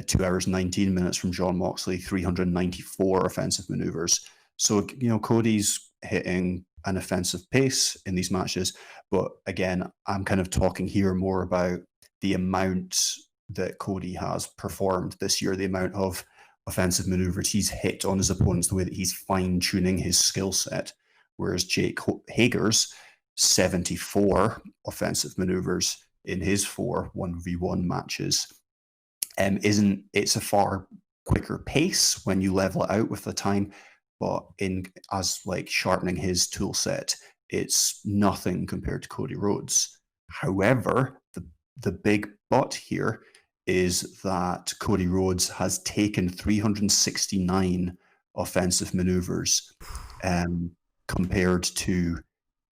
Speaker 2: 2 hours 19 minutes from Jon Moxley, 394 offensive maneuvers. So Cody's hitting an offensive pace in these matches, but again, I'm kind of talking here more about the amount that Cody has performed this year, the amount of offensive maneuvers he's hit on his opponents, the way that he's fine-tuning his skill set, whereas Jake Hager's 74 offensive maneuvers in his 4 1v1 matches it's a far quicker pace when you level it out with the time, but as sharpening his tool set, it's nothing compared to Cody Rhodes. However, the big but here is that Cody Rhodes has taken 369 offensive maneuvers compared to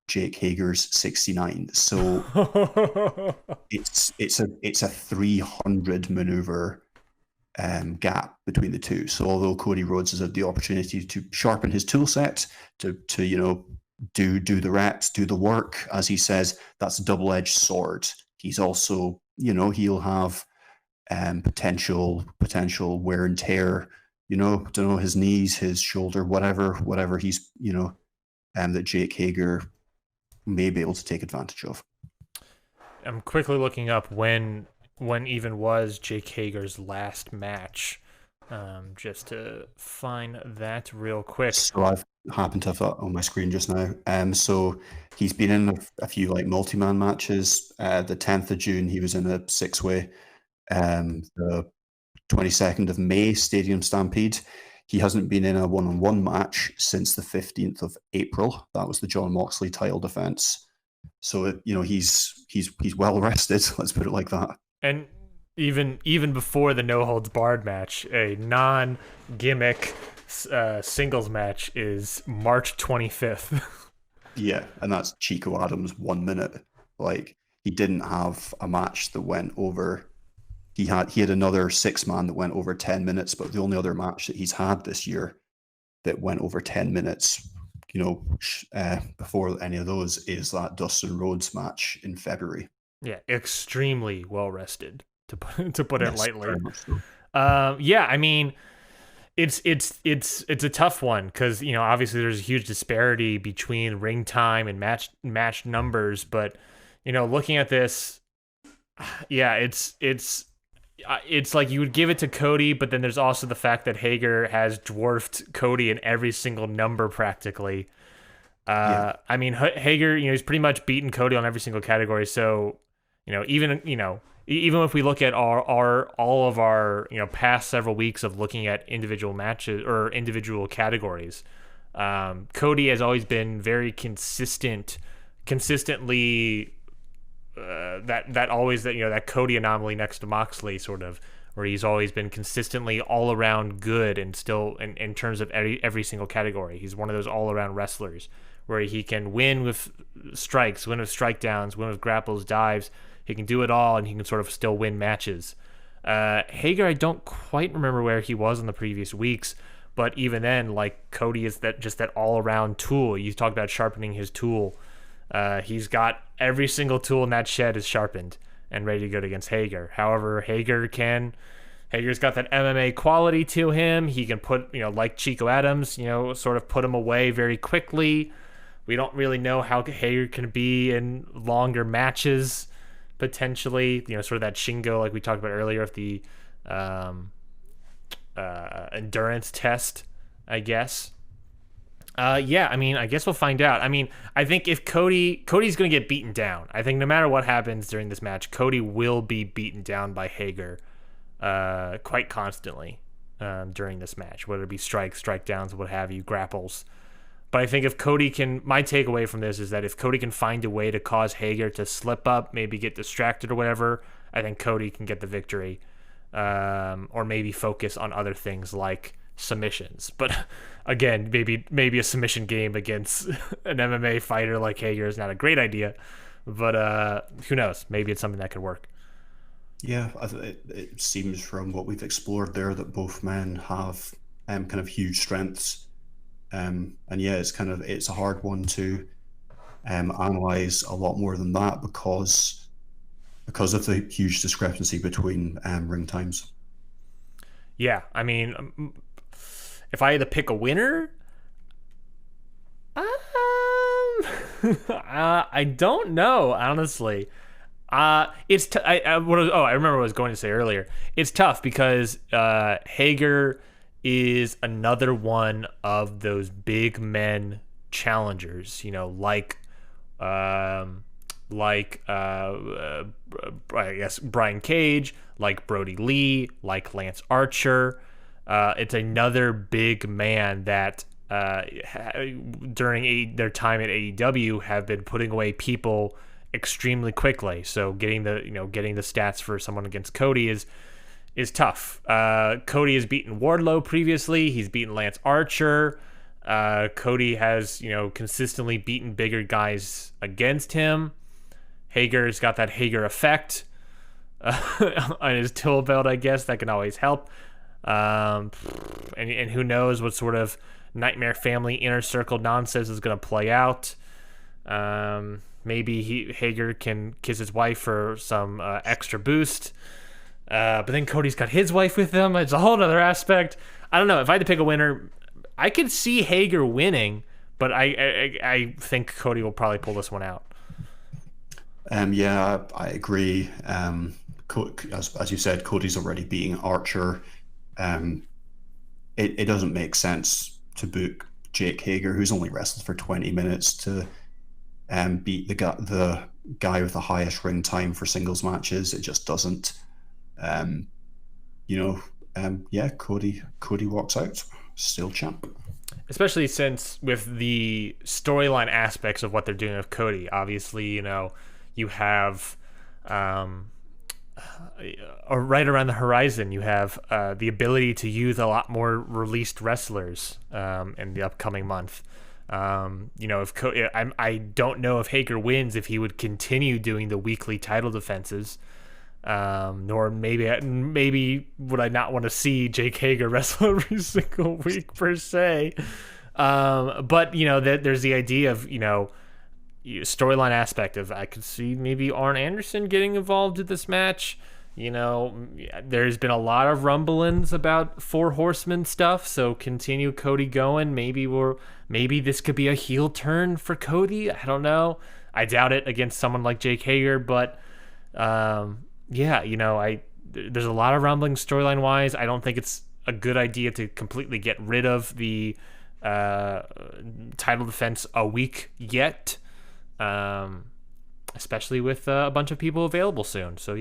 Speaker 2: Jake Hager's 69. So it's a 300 maneuver gap between the two. So although Cody Rhodes has had the opportunity to sharpen his tool set, to do the reps, do the work, as he says, that's a double-edged sword. He's also, he'll have potential wear and tear, don't know, his knees, his shoulder, whatever he's, that Jake Hager may be able to take advantage of.
Speaker 1: I'm quickly looking up when even was Jake Hager's last match, just to find that real quick.
Speaker 2: So I've happened to have that on my screen just now. So he's been in a few like multi-man matches. The 10th of June, he was in a 6-way. The 22nd of May, Stadium Stampede. He hasn't been in a one-on-one match since the 15th of April. That was the Jon Moxley title defense. So he's well rested. Let's put it like that.
Speaker 1: And even before the no holds barred match, a non-gimmick singles match is March 25th.
Speaker 2: Yeah, and that's Chico Adams 1 minute. Like, he didn't have a match that went over. He had another 6-man that went over 10 minutes, but the only other match that he's had this year that went over 10 minutes, before any of those, is that Dustin Rhodes match in February.
Speaker 1: Yeah, extremely well rested, to put it lightly.
Speaker 2: So.
Speaker 1: Yeah, I mean, it's a tough one because obviously there's a huge disparity between ring time and match numbers, but looking at this, yeah, it's like you would give it to Cody, but then there's also the fact that Hager has dwarfed Cody in every single number practically. Yeah. I mean, Hager, he's pretty much beaten Cody on every single category. So, even if we look at all of our past several weeks of looking at individual matches or individual categories, Cody has always been very consistently. That Cody anomaly next to Moxley, sort of, where he's always been consistently all around good, and still in terms of every single category, he's one of those all around wrestlers where he can win with strikes, win with strike downs, win with grapples, dives. He can do it all, and he can sort of still win matches. Hager, I don't quite remember where he was in the previous weeks, but even then, like, Cody is that all around tool. You talked about sharpening his tool. He's got every single tool in that shed is sharpened and ready to go against Hager. However, Hager's got that MMA quality to him. He can put, like Chico Adams, sort of put him away very quickly. We don't really know how Hager can be in longer matches, potentially. Sort of that Shingo, like we talked about earlier, of the endurance test, I guess. Yeah, I mean, I guess we'll find out. I mean, I think if Cody's going to get beaten down. I think no matter what happens during this match, Cody will be beaten down by Hager quite constantly during this match, whether it be strikes, strike downs, what have you, grapples. But I think if Cody can, my takeaway from this is that if Cody can find a way to cause Hager to slip up, maybe get distracted or whatever, I think Cody can get the victory, or maybe focus on other things like submissions. But again, maybe a submission game against an MMA fighter like Hager is not a great idea, but who knows, maybe it's something that could work.
Speaker 2: Yeah, it seems from what we've explored there that both men have kind of huge strengths, and yeah, it's a hard one to analyze a lot more than that because of the huge discrepancy between ring times.
Speaker 1: Yeah, I mean, if I had to pick a winner, I don't know, honestly. I remember what I was going to say earlier. It's tough because Hager is another one of those big men challengers, I guess Brian Cage, like Brody Lee, like Lance Archer. It's another big man that during their time at AEW have been putting away people extremely quickly. So getting the stats for someone against Cody is tough. Cody has beaten Wardlow previously. He's beaten Lance Archer. Cody has, consistently beaten bigger guys against him. Hager's got that Hager effect on his tool belt, I guess. That can always help. And who knows what sort of Nightmare Family inner circle nonsense is going to play out. Maybe Hager can kiss his wife for some extra boost. But then Cody's got his wife with him. It's a whole other aspect. I don't know. If I had to pick a winner, I could see Hager winning, but I think Cody will probably pull this one out.
Speaker 2: Yeah, I agree. As you said, Cody's already beating Archer. It doesn't make sense to book Jake Hager, who's only wrestled for 20 minutes, to beat the guy with the highest ring time for singles matches. It just doesn't. Cody walks out, still champ.
Speaker 1: Especially since with the storyline aspects of what they're doing with Cody, obviously, you have right around the horizon, you have the ability to use a lot more released wrestlers in the upcoming month. If I don't know if Hager wins, if he would continue doing the weekly title defenses. Nor maybe would I not want to see Jake Hager wrestle every single week per se. But there's the idea of storyline aspect of, I could see maybe Arn Anderson getting involved in this match. There's been a lot of rumblings about Four Horsemen stuff, so continue Cody going. Maybe this could be a heel turn for Cody. I don't know. I doubt it against someone like Jake Hager, but there's a lot of rumbling storyline wise. I don't think it's a good idea to completely get rid of the title defense a week yet, especially with a bunch of people available soon. So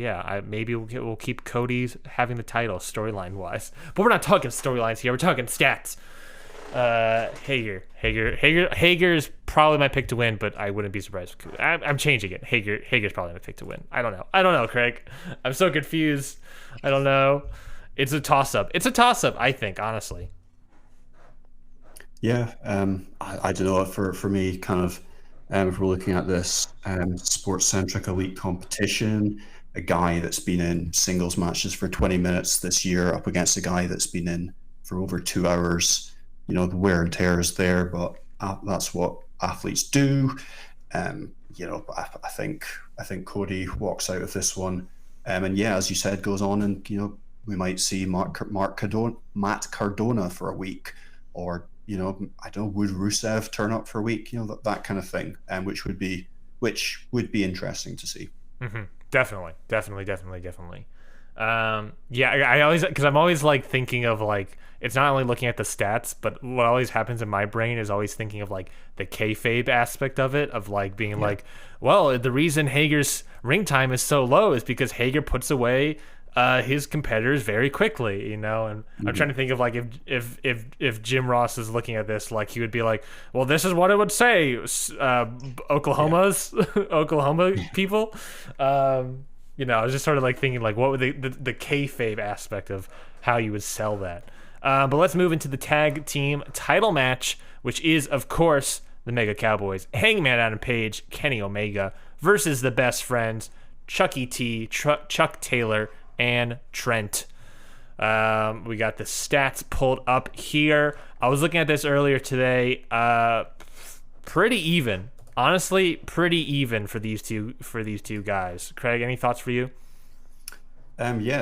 Speaker 1: maybe we'll keep Cody having the title storyline wise, but we're not talking storylines here. We're talking stats. Hager is probably my pick to win, but I wouldn't be surprised. I'm changing it. Hager's probably my pick to win. I don't know, Craig. I'm so confused. I don't know. It's a toss up. I think, honestly.
Speaker 2: Yeah. I don't know. For me, kind of, if we're looking at this sports centric elite competition, a guy that's been in singles matches for 20 minutes this year up against a guy that's been in for over 2 hours. The wear and tear is there, but that's what athletes do. I think Cody walks out of this one, and as you said, goes on, and we might see Matt Cardona for a week, or I don't know, would Rusev turn up for a week? That kind of thing, which would be interesting to see.
Speaker 1: Mm-hmm. Definitely. I always, because I'm always like thinking of like, it's not only looking at the stats, but what always happens in my brain is always thinking of like the kayfabe aspect of it, of like being like, well, the reason Hager's ring time is so low is because Hager puts away his competitors very quickly, and I'm trying to think of like if Jim Ross is looking at this, like he would be like, well, this is what it would say, Oklahoma people. I was just sort of like thinking like, what would the kayfabe aspect of how you would sell that. But let's move into the tag team title match, which is, of course, the Mega Cowboys, Hangman Adam Page, Kenny Omega, versus the Best Friends, Chucky T, Chuck Taylor, and Trent. We got the stats pulled up here. I was looking at this earlier today. Pretty even. Honestly, pretty even for these two guys. Craig, any thoughts for you?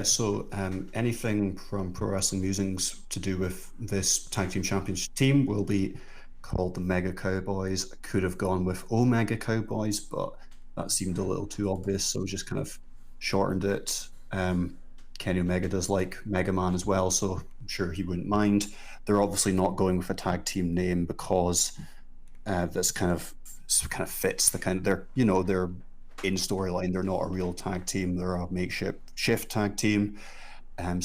Speaker 2: So anything from Pro Wrestling Musings to do with this tag team championship team will be called the Mega Cowboys. I could have gone with Omega Cowboys, but that seemed a little too obvious, so just kind of shortened it. Kenny Omega does like Mega Man as well, so I'm sure he wouldn't mind. They're obviously not going with a tag team name because this kind of fits the kind of, they're in storyline. They're not a real tag team. They're a makeshift tag team. In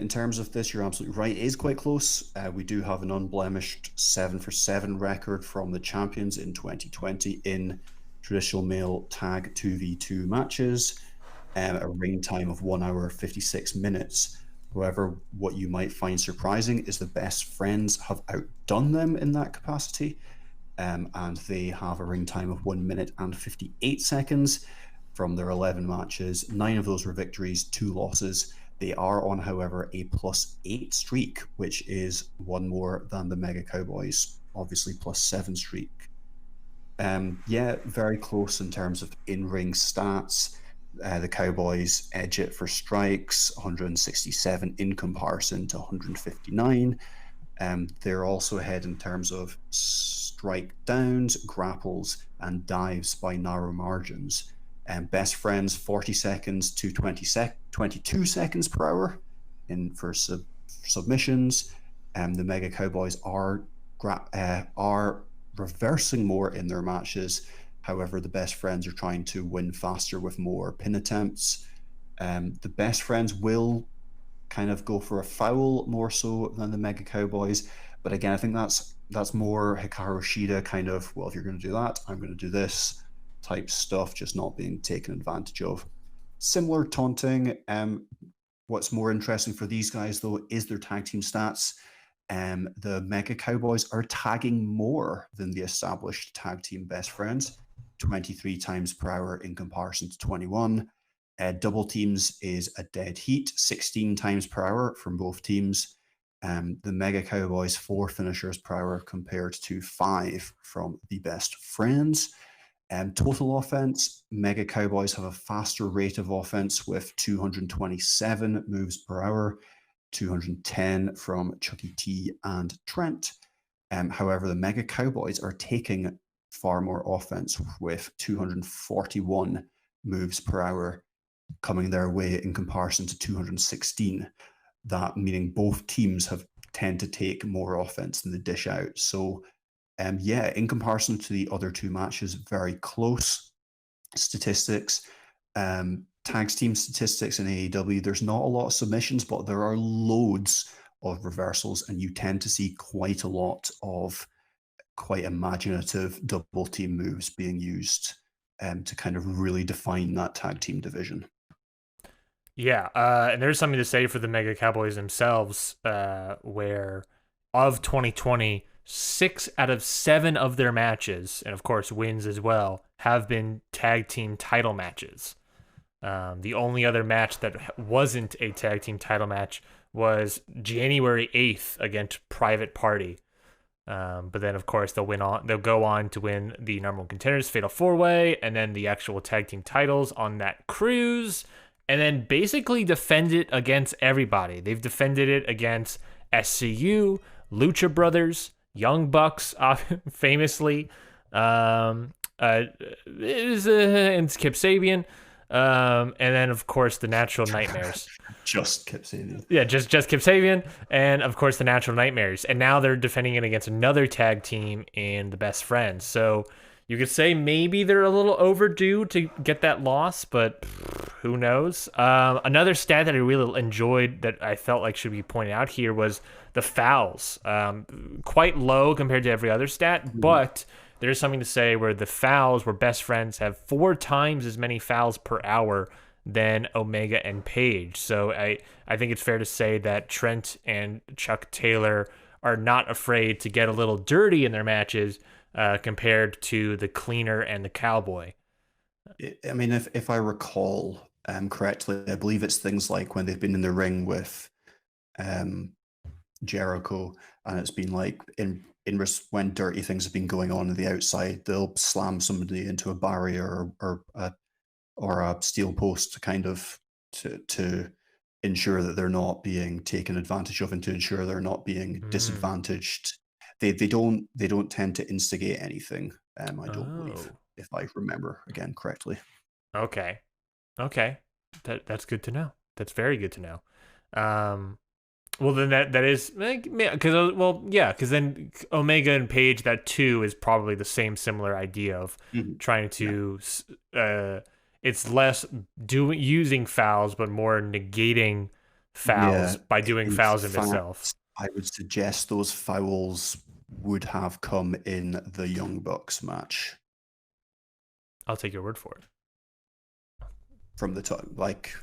Speaker 2: terms of this, you're absolutely right. It is quite close. We do have an unblemished 7-for-7 record from the champions in 2020 in traditional male tag 2v2 matches, a ring time of 1 hour 56 minutes. However, what you might find surprising is the best friends have outdone them in that capacity, and they have a ring time of 1 minute and 58 seconds from their 11 matches. 9 of those were victories, 2 losses. They are on, however, a +8 streak, which is one more than the Mega Cowboys, obviously +7 streak. Yeah, very close in terms of in-ring stats. The Cowboys edge it for strikes, 167 in comparison to 159. They're also ahead in terms of strike downs, grapples, and dives by narrow margins. Best friends 40 seconds to 22 seconds per hour for submissions. The Mega Cowboys are reversing more in their matches. However, the best friends are trying to win faster with more pin attempts. The best friends will kind of go for a foul more so than the Mega Cowboys. But again, I think that's more Hikaru Shida kind of, well, if you're going to do that, I'm going to do this type stuff, just not being taken advantage of. Similar taunting. What's more interesting for these guys, though, is their tag team stats. The Mega Cowboys are tagging more than the established tag team best friends, 23 times per hour in comparison to 21. Double teams is a dead heat, 16 times per hour from both teams. The Mega Cowboys 4 finishers per hour compared to 5 from the best friends. Total offense, Mega Cowboys have a faster rate of offense with 227 moves per hour, 210 from Chucky T and Trent. However, the Mega Cowboys are taking far more offense with 241 moves per hour coming their way in comparison to 216. That meaning both teams tend to take more offense than they dish out. So yeah, in comparison to the other 2 matches, very close statistics. Tag team statistics in AEW, there's not a lot of submissions, but there are loads of reversals, and you tend to see quite a lot of quite imaginative double team moves being used to kind of really define that tag team division.
Speaker 1: Yeah, and there's something to say for the Mega Cowboys themselves, where of 2020, 6 out of 7 of their matches, and of course wins as well, have been tag team title matches. The only other match that wasn't a tag team title match was January 8th against Private Party. But then, of course, they'll go on to win the number 1 contenders Fatal 4-Way, and then the actual tag team titles on that cruise, and then basically defend it against everybody. They've defended it against SCU, Lucha Brothers, Young Bucks, famously, and Kip Sabian, and then of course the Natural Nightmares.
Speaker 2: Just Kip Sabian.
Speaker 1: Yeah, just Kip Sabian, and of course the Natural Nightmares. And now they're defending it against another tag team in the Best Friends. So you could say maybe they're a little overdue to get that loss, but who knows? Another stat that I really enjoyed that I felt like should be pointed out here was the fouls. Quite low compared to every other stat, but there's something to say where the fouls, where Best Friends have 4 times as many fouls per hour than Omega and Page. So I think it's fair to say that Trent and Chuck Taylor are not afraid to get a little dirty in their matches compared to the Cleaner and the Cowboy.
Speaker 2: I mean, if I recall correctly, I believe it's things like when they've been in the ring with Jericho, and it's been like when dirty things have been going on the outside, they'll slam somebody into a barrier or a steel post to kind of to ensure that they're not being taken advantage of and to ensure they're not being disadvantaged. They don't tend to instigate anything. I don't believe, if I remember again correctly.
Speaker 1: Okay. That's good to know. That's very good to know. Well, then that is because then Omega and Page, that too is probably the similar idea of trying to. It's less using fouls, but more negating fouls by doing fouls in itself.
Speaker 2: I would suggest those fouls would have come in the Young Bucks match.
Speaker 1: I'll take your word for it.
Speaker 2: From the top, like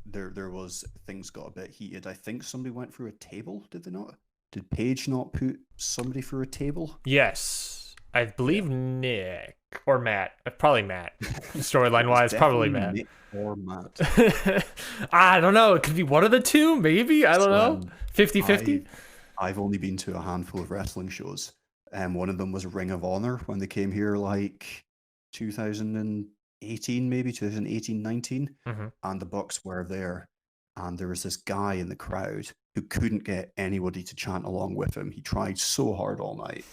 Speaker 2: there was things got a bit heated. I think somebody went through a table. Did they not? Did Paige not put somebody through a table?
Speaker 1: Yes, I believe
Speaker 2: Yeah.
Speaker 1: Nick or Matt. Probably Matt.
Speaker 2: It
Speaker 1: Storyline
Speaker 2: was
Speaker 1: wise, probably
Speaker 2: definitely
Speaker 1: Matt.
Speaker 2: Nick or Matt.
Speaker 1: I don't know. It could be one of the two, maybe. I don't
Speaker 2: So
Speaker 1: know. 50-50?
Speaker 2: I've only been to a handful of wrestling shows. One of them was Ring of Honor when they came here, like 2018, maybe 2018, 19,
Speaker 1: Mm-hmm.
Speaker 2: and the Bucks were there. And there was this guy in the crowd who couldn't get anybody to chant along with him. He tried so hard all night,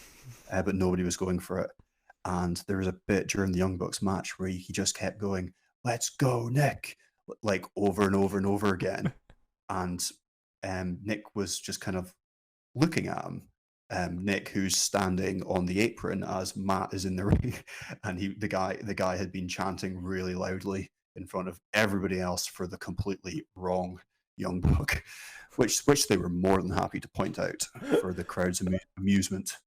Speaker 2: but nobody was going for it. And there was a bit during the Young Bucks match where he just kept going, "Let's go, Nick," like over and over and over again. And Nick was just kind of looking at him. Nick, who's standing on the apron as Matt is in the ring, and the guy had been chanting really loudly in front of everybody else for the completely wrong Young Buck, which they were more than happy to point out for the crowd's amusement.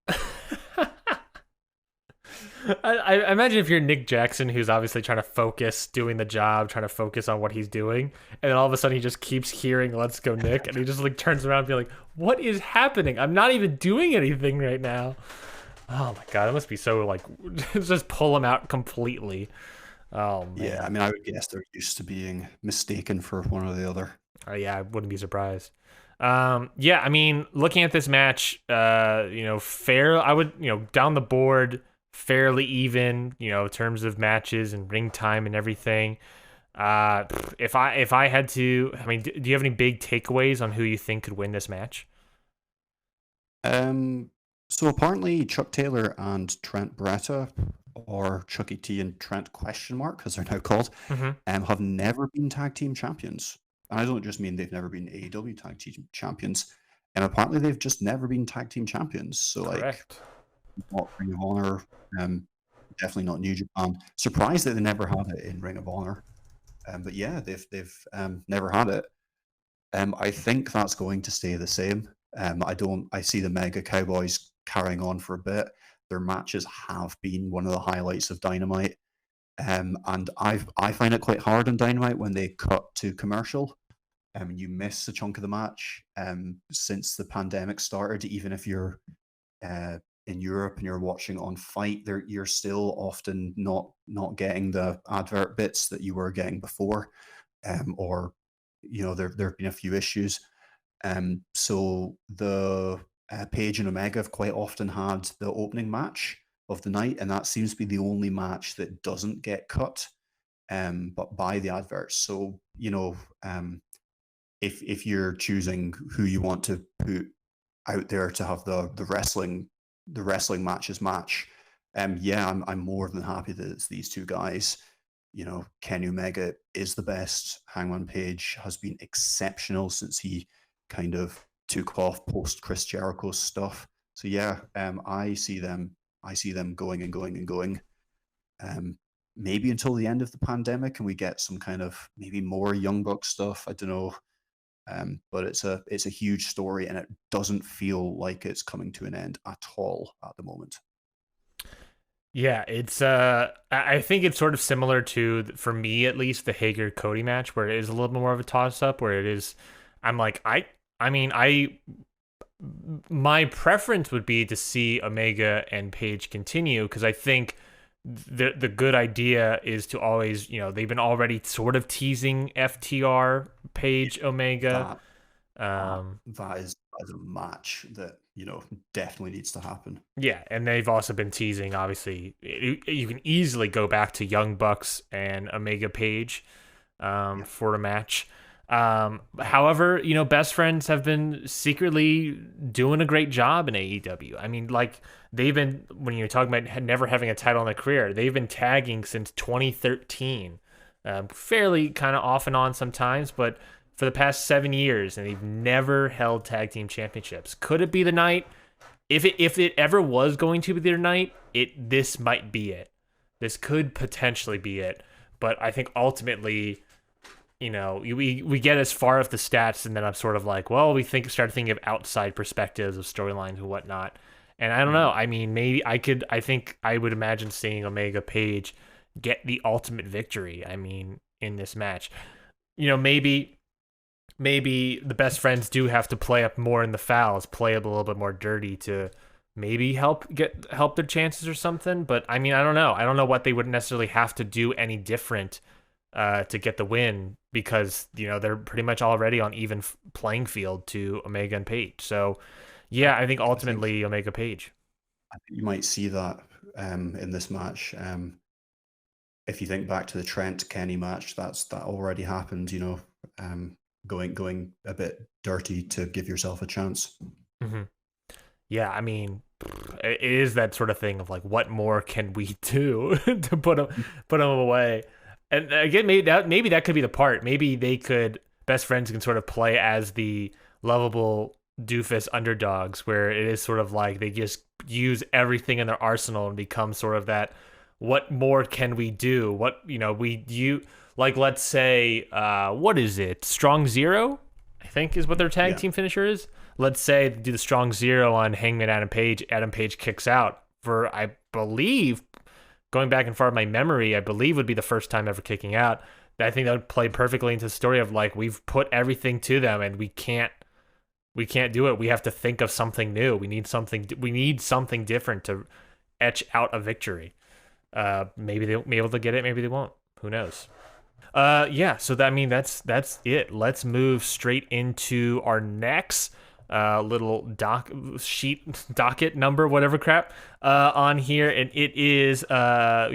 Speaker 1: I imagine if you're Nick Jackson, who's obviously trying to focus, doing the job, trying to focus on what he's doing, and then all of a sudden he just keeps hearing "Let's go, Nick," and he just like turns around and be like, "What is happening? I'm not even doing anything right now." Oh my god, it must be so like just pull him out completely. Oh man.
Speaker 2: Yeah, I mean, I would guess they're used to being mistaken for one or the other.
Speaker 1: Yeah, I wouldn't be surprised. Yeah, I mean, looking at this match, fair. I would, down the board, fairly even, in terms of matches and ring time and everything. If I had to, I mean, do you have any big takeaways on who you think could win this match?
Speaker 2: So apparently Chuck Taylor and Trent Beretta, or Chucky T and Trent question mark, as they're now called,
Speaker 1: Mm-hmm.
Speaker 2: have never been tag team champions. And I don't just mean they've never been AEW tag team champions. And apparently they've just never been tag team champions. So like
Speaker 1: Correct.
Speaker 2: not Ring of Honor, definitely not New Japan. Surprised that they never had it in Ring of Honor. But yeah, they've never had it. I think that's going to stay the same. I see the Mega Cowboys carrying on for a bit. Their matches have been one of the highlights of Dynamite. And I find it quite hard on Dynamite when they cut to commercial. You miss a chunk of the match. Since the pandemic started, even if you're in Europe and you're watching on Fight, you're still often not getting the advert bits that you were getting before, or there have been a few issues. So the Page and Omega have quite often had the opening match of the night, and that seems to be the only match that doesn't get cut, but by the adverts. So if you're choosing who you want to put out there to have the wrestling matches match, yeah, I'm more than happy that it's these two guys. Kenny Omega is the best. Hangman Page has been exceptional since he kind of took off post Chris Jericho stuff. So yeah, I see them going and going and going. Maybe until the end of the pandemic, and we get some kind of maybe more Young Buck stuff. I don't know. But it's a huge story, and it doesn't feel like it's coming to an end at all at the moment.
Speaker 1: Yeah, it's I think it's sort of similar to, for me at least, the Hager Cody match, where it is a little bit more of a toss up, where it is I'm like I mean my preference would be to see Omega and Page continue, because I think the good idea is to always, they've been already sort of teasing FTR Page Omega.
Speaker 2: That is a match that definitely needs to happen.
Speaker 1: Yeah, and they've also been teasing, obviously, you can easily go back to Young Bucks and Omega Page for a match. However, Best Friends have been secretly doing a great job in AEW. I mean, like, they've been, when you're talking about never having a title in their career, they've been tagging since 2013. Fairly kind of off and on sometimes, but for the past 7 years, and they've never held tag team championships. Could it be the night? If it ever was going to be their night, this might be it. This could potentially be it. But I think ultimately, we get as far as the stats, and then I'm sort of like, well, start thinking of outside perspectives of storylines and whatnot. And I don't know. I mean, maybe I think I would imagine seeing Omega Page get the ultimate victory. I mean, in this match, maybe the best friends do have to play up more in the fouls, play up a little bit more dirty to maybe help their chances or something. But I mean, I don't know. I don't know what they would necessarily have to do any different to get the win, because they're pretty much already on even playing field to Omega and Page. So yeah, I think ultimately Omega Page.
Speaker 2: I think you might see that in this match. If you think back to the Trent Kenny match, that already happened. Going a bit dirty to give yourself a chance.
Speaker 1: Mm-hmm. Yeah, I mean, it is that sort of thing of like, what more can we do to put them away? And again, maybe that could be the part. Maybe best friends can sort of play as the lovable doofus underdogs, where it is sort of like they just use everything in their arsenal and become sort of that. What more can we do? Like, let's say, what is it? Strong Zero, I think, is what their tag team finisher is. Let's say they do the Strong Zero on Hangman Adam Page. Adam Page kicks out for, I believe, going back and far in my memory, I believe would be the first time ever kicking out. I think that would play perfectly into the story of like, we've put everything to them and we can't do it. We have to think of something new. We need something different to etch out a victory. Maybe they'll be able to get it. Maybe they won't. Who knows? So that's it. Let's move straight into our next little docket number, whatever crap, on here. And it is, I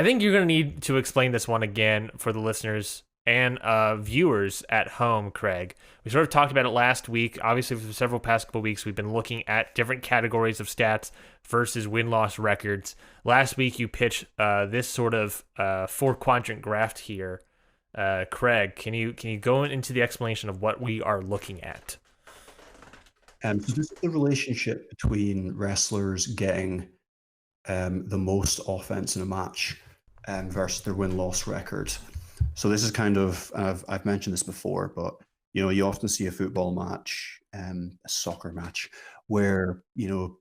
Speaker 1: think you're going to need to explain this one again for the listeners and viewers at home, Craig. We sort of talked about it last week. Obviously, for several past couple weeks, we've been looking at different categories of stats versus win-loss records. Last week, you pitched this sort of four-quadrant graph here. Craig, can you go into the explanation of what we are looking at?
Speaker 2: So this is the relationship between wrestlers getting the most offense in a match versus their win-loss record. So this is kind of, I've mentioned this before, but you often see a football match, a soccer match, where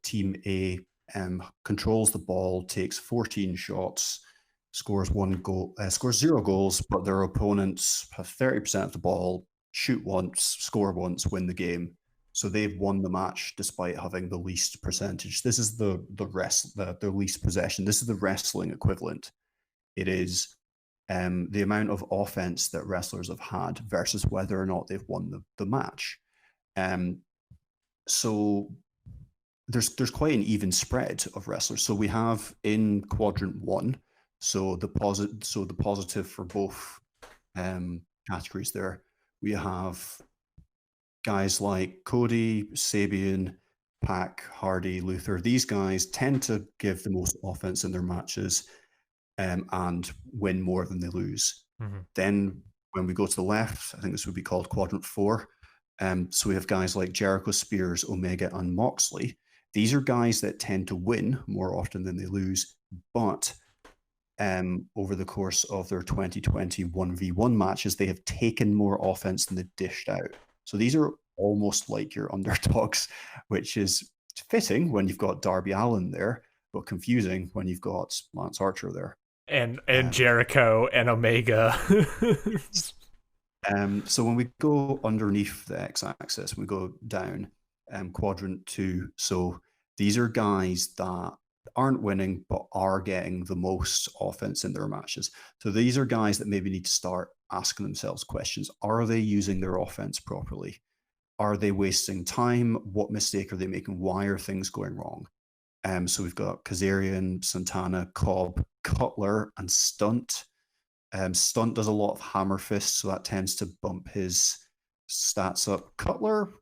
Speaker 2: Team A controls the ball, takes 14 shots, scores 0 goals, but their opponents have 30% of the ball, shoot once, score once, win the game. So they've won the match despite having the least percentage. This is the least possession. This is the wrestling equivalent. It is the amount of offense that wrestlers have had versus whether or not they've won the match. So there's quite an even spread of wrestlers. So we have in quadrant 1, so the positive for both categories there, we have guys like Cody, Sabian, Pac, Hardy, Luther. These guys tend to give the most offense in their matches and win more than they lose. Mm-hmm. Then when we go to the left, I think this would be called quadrant 4. So we have guys like Jericho, Spears, Omega, and Moxley. These are guys that tend to win more often than they lose, but over the course of their 2020 1v1 matches, they have taken more offense than they've dished out. So these are almost like your underdogs, which is fitting when you've got Darby Allin there, but confusing when you've got Lance Archer there.
Speaker 1: And Jericho and Omega.
Speaker 2: So when we go underneath the x-axis, we go down quadrant 2. So these are guys that aren't winning but are getting the most offense in their matches. So these are guys that maybe need to start asking themselves questions. Are they using their offense properly? Are they wasting time? What mistake are they making? Why are things going wrong? So we've got Kazarian, Santana, Cobb, Cutler, and Stunt. Stunt does a lot of hammer fists, so that tends to bump his stats up. Cutler,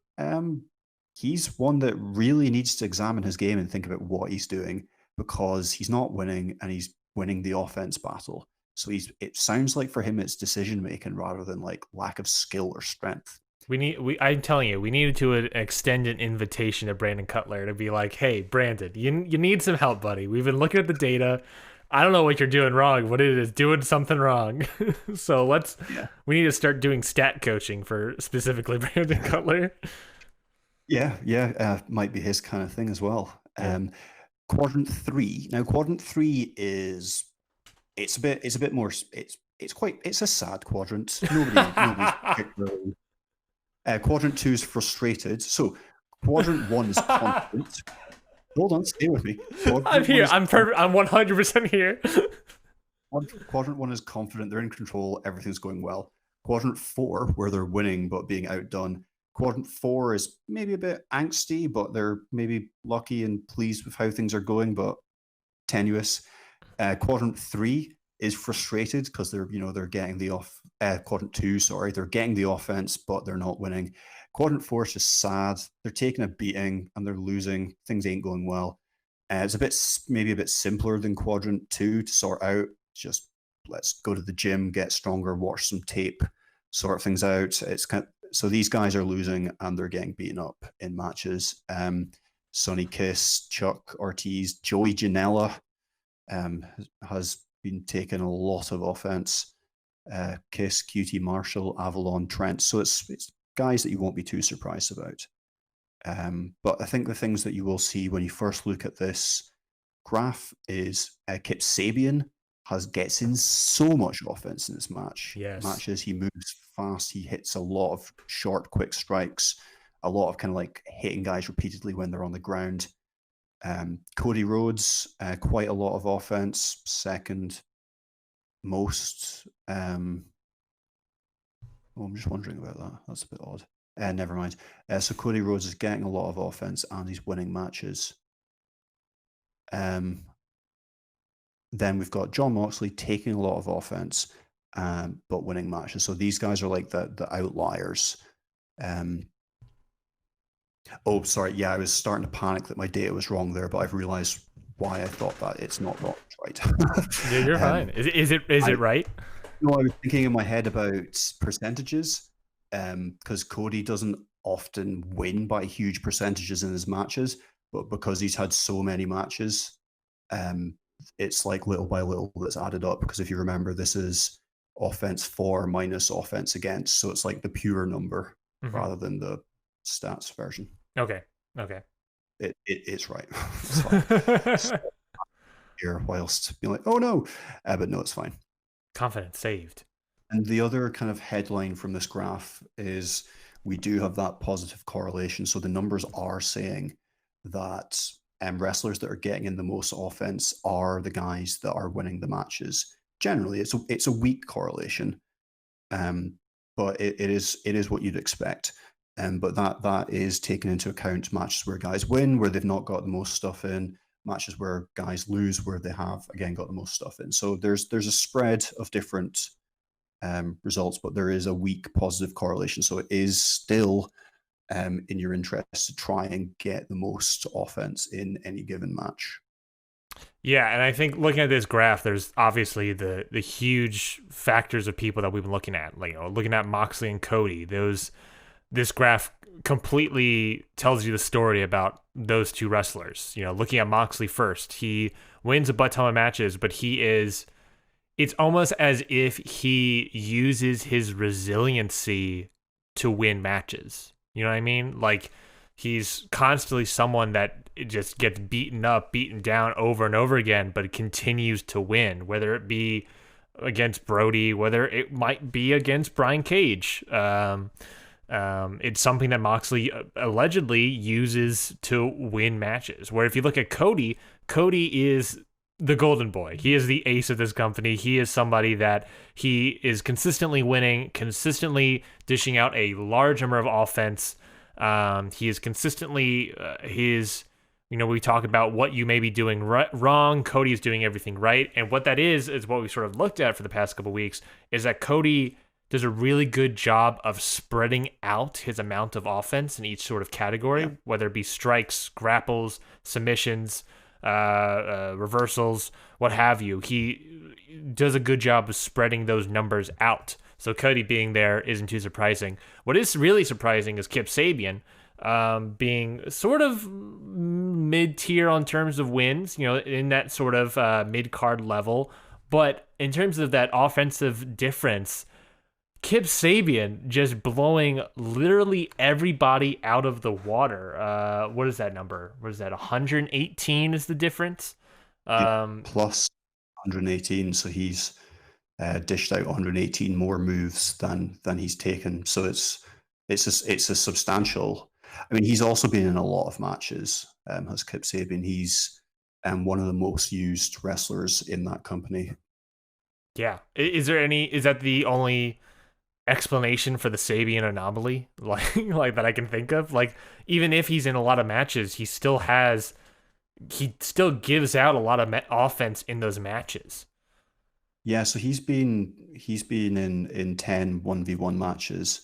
Speaker 2: he's one that really needs to examine his game and think about what he's doing, because he's not winning and he's winning the offense battle. So it sounds like for him it's decision making rather than like lack of skill or strength.
Speaker 1: I'm telling you, we needed to extend an invitation to Brandon Cutler to be like, hey, Brandon, you need some help, buddy. We've been looking at the data. I don't know what you're doing wrong, but it is doing something wrong. So we need to start doing stat coaching for specifically Brandon Cutler.
Speaker 2: Yeah, might be his kind of thing as well. Quadrant 3. Now, quadrant 3 is it's a bit more. It's a sad quadrant. Nobody's particularly. Quadrant 2 is frustrated. So quadrant 1 is confident. Hold on, stay with me.
Speaker 1: I'm here. I'm 100% here.
Speaker 2: Quadrant 1 is confident. They're in control. Everything's going well. Quadrant 4, where they're winning but being outdone. Quadrant 4 is maybe a bit angsty, but they're maybe lucky and pleased with how things are going, but tenuous. Quadrant 3 is frustrated because they're getting the quadrant 2, sorry, they're getting the offense, but they're not winning. Quadrant 4 is just sad. They're taking a beating and they're losing. Things ain't going well. It's maybe a bit simpler than quadrant 2 to sort out. Just let's go to the gym, get stronger, watch some tape, sort things out. So these guys are losing and they're getting beaten up in matches. Sonny Kiss, Chuck Ortiz, Joey Janela has been taking a lot of offense. Kiss, QT Marshall, Avalon, Trent. So it's guys that you won't be too surprised about. But I think the things that you will see when you first look at this graph is Kip Sabian gets in so much offense in this match.
Speaker 1: Yes.
Speaker 2: Matches, he moves fast, he hits a lot of short, quick strikes, a lot of kind of like hitting guys repeatedly when they're on the ground. Cody Rhodes, quite a lot of offense, second most. I'm just wondering about that. That's a bit odd. Never mind. So Cody Rhodes is getting a lot of offense and he's winning matches. Then we've got Jon Moxley taking a lot of offense, but winning matches. So these guys are like the outliers. Oh, sorry. Yeah, I was starting to panic that my data was wrong there, but I've realized why I thought that. It's not wrong. It's right.
Speaker 1: Yeah, you're fine. Is it right?
Speaker 2: No, I was thinking in my head about percentages, because Cody doesn't often win by huge percentages in his matches, but because he's had so many matches, it's like little by little that's added up. Because if you remember, this is offense for minus offense against, so it's like the pure number rather than the stats version.
Speaker 1: Okay.
Speaker 2: It's right. It's fine. So, here whilst being like, oh no, but no, it's fine.
Speaker 1: Confidence saved.
Speaker 2: And the other kind of headline from this graph is we do have that positive correlation. So the numbers are saying that wrestlers that are getting in the most offense are the guys that are winning the matches. Generally, it's a weak correlation, but it is what you'd expect. But that is taken into account matches where guys win, where they've not got the most stuff in, matches where guys lose, where they have, again, got the most stuff in. So there's a spread of different results, but there is a weak positive correlation. So it is still in your interest to try and get the most offense in any given match.
Speaker 1: Yeah, and I think looking at this graph, there's obviously the huge factors of people that we've been looking at. Like, looking at Moxley and Cody, this graph completely tells you the story about those two wrestlers. Looking at Moxley first, he wins a butt ton of matches, but it's almost as if he uses his resiliency to win matches. You know what I mean? Like, he's constantly someone that just gets beaten up, beaten down over and over again, but continues to win, whether it be against Brody, whether it might be against Brian Cage. It's something that Moxley allegedly uses to win matches. Where if you look at Cody is the golden boy. He is the ace of this company. He is somebody that he is consistently winning, consistently dishing out a large number of offense. He is consistently we talk about what you may be doing wrong. Cody is doing everything right. And what that is what we sort of looked at for the past couple of weeks, is that Cody does a really good job of spreading out his amount of offense in each sort of category, whether it be strikes, grapples, submissions, reversals, what have you. He does a good job of spreading those numbers out. So Cody being there isn't too surprising. What is really surprising is Kip Sabian being sort of mid-tier on terms of wins, in that sort of mid-card level. But in terms of that offensive difference, Kip Sabian just blowing literally everybody out of the water. What is that number? What is that? 118 is the difference.
Speaker 2: Plus 118. So he's dished out 118 more moves than he's taken. So it's a substantial. I mean, he's also been in a lot of matches. Has Kip Sabian? He's one of the most used wrestlers in that company.
Speaker 1: Yeah. Is that the only explanation for the Sabian anomaly like that I can think of? Like, even if he's in a lot of matches, he still gives out a lot of offense in those matches.
Speaker 2: Yeah, so he's been in 10 1v1 matches.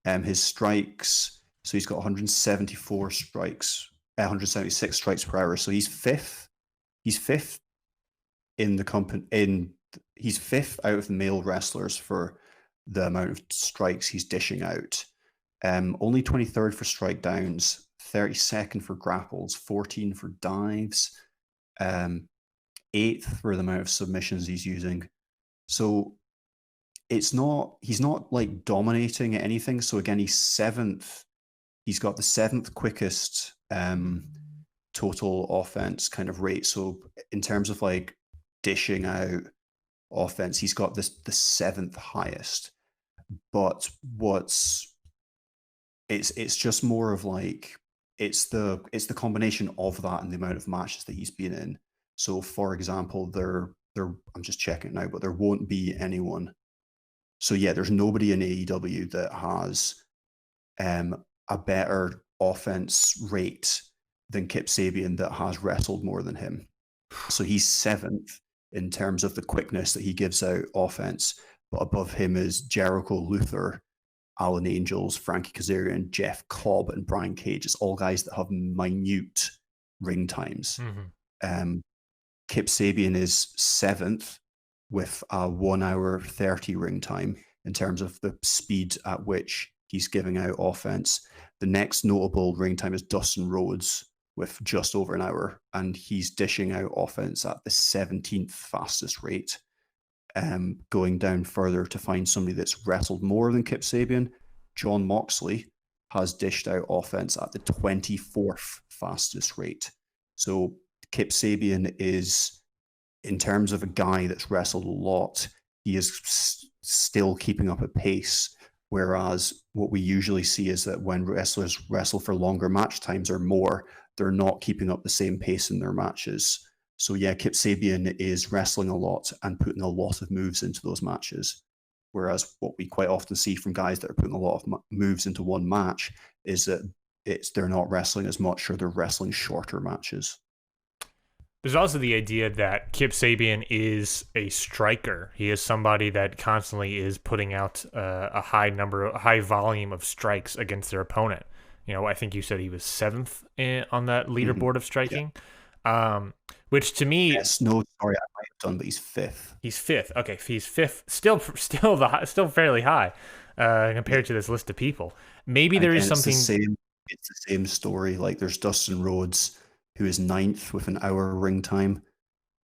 Speaker 2: His strikes, so he's got 174 strikes, 176 strikes per hour. So he's fifth. He's fifth in the company. He's fifth out of the male wrestlers for the amount of strikes he's dishing out. Only 23rd for strike downs, 32nd for grapples, 14 for dives, eighth for the amount of submissions he's using. So he's not like dominating at anything. So again, he's seventh. He's got the seventh quickest total offense kind of rate. So in terms of like dishing out offense, he's got the seventh highest. But it's just more of like it's the combination of that and the amount of matches that he's been in. So for example, I'm just checking it now, but there won't be anyone. So yeah, there's nobody in AEW that has a better offense rate than Kip Sabian that has wrestled more than him. So he's seventh in terms of the quickness that he gives out offense, but above him is Jericho Luther, Alan Angels, Frankie Kazarian, Jeff Cobb, and Brian Cage. It's all guys that have minute ring times. Kip Sabian is seventh with a 1 hour 30 ring time in terms of the speed at which he's giving out offense. The next notable ring time is Dustin Rhodes with just over an hour, and he's dishing out offense at the 17th fastest rate. Going down further to find somebody that's wrestled more than Kip Sabian, John Moxley has dished out offense at the 24th fastest rate. So Kip Sabian is, in terms of a guy that's wrestled a lot, he is still keeping up a pace. Whereas what we usually see is that when wrestlers wrestle for longer match times or more, they're not keeping up the same pace in their matches. So yeah, Kip Sabian is wrestling a lot and putting a lot of moves into those matches. Whereas what we quite often see from guys that are putting a lot of moves into one match is that they're not wrestling as much, or they're wrestling shorter matches.
Speaker 1: There's also the idea that Kip Sabian is a striker. He is somebody that constantly is putting out a high volume of strikes against their opponent. You know, I think you said he was seventh on that leaderboard of striking. Yeah. Which to me,
Speaker 2: yes, no, sorry, I might have done, but he's fifth.
Speaker 1: He's fifth. Okay, he's fifth. Still fairly high compared to this list of people. Maybe there is something.
Speaker 2: It's the same story. Like there's Dustin Rhodes, who is ninth with an hour ring time.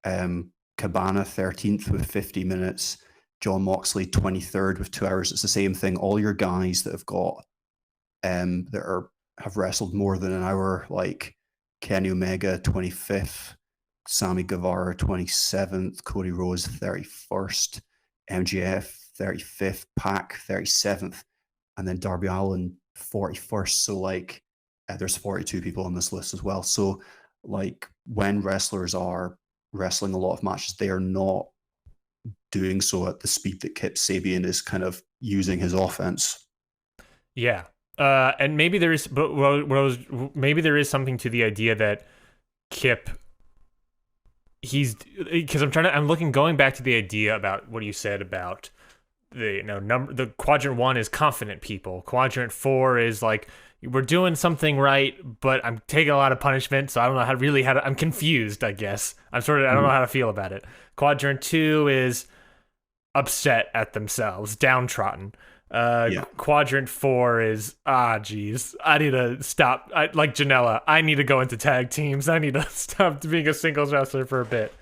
Speaker 2: Cabana 13th with 50 minutes. John Moxley 23rd with 2 hours. It's the same thing. All your guys that have got have wrestled more than an hour, like Kenny Omega 25th, Sammy Guevara 27th, Cody Rhodes 31st, MJF 35th, Pac 37th, and then Darby Allin 41st. So like there's 42 people on this list as well. So like when wrestlers are wrestling a lot of matches, they are not doing so at the speed that Kip Sabian is kind of using his offense.
Speaker 1: Yeah. And maybe there is, maybe there is something to the idea that Kip, because I'm going back to the idea about what you said about the quadrant 1 is confident people. Quadrant 4 is like, we're doing something right, but I'm taking a lot of punishment, so I don't know I'm confused, I guess. I don't know how to feel about it. Quadrant 2 is upset at themselves, downtrodden. Quadrant 4 is, geez, I need to stop. Like Janela, I need to go into tag teams. I need to stop being a singles wrestler for a bit.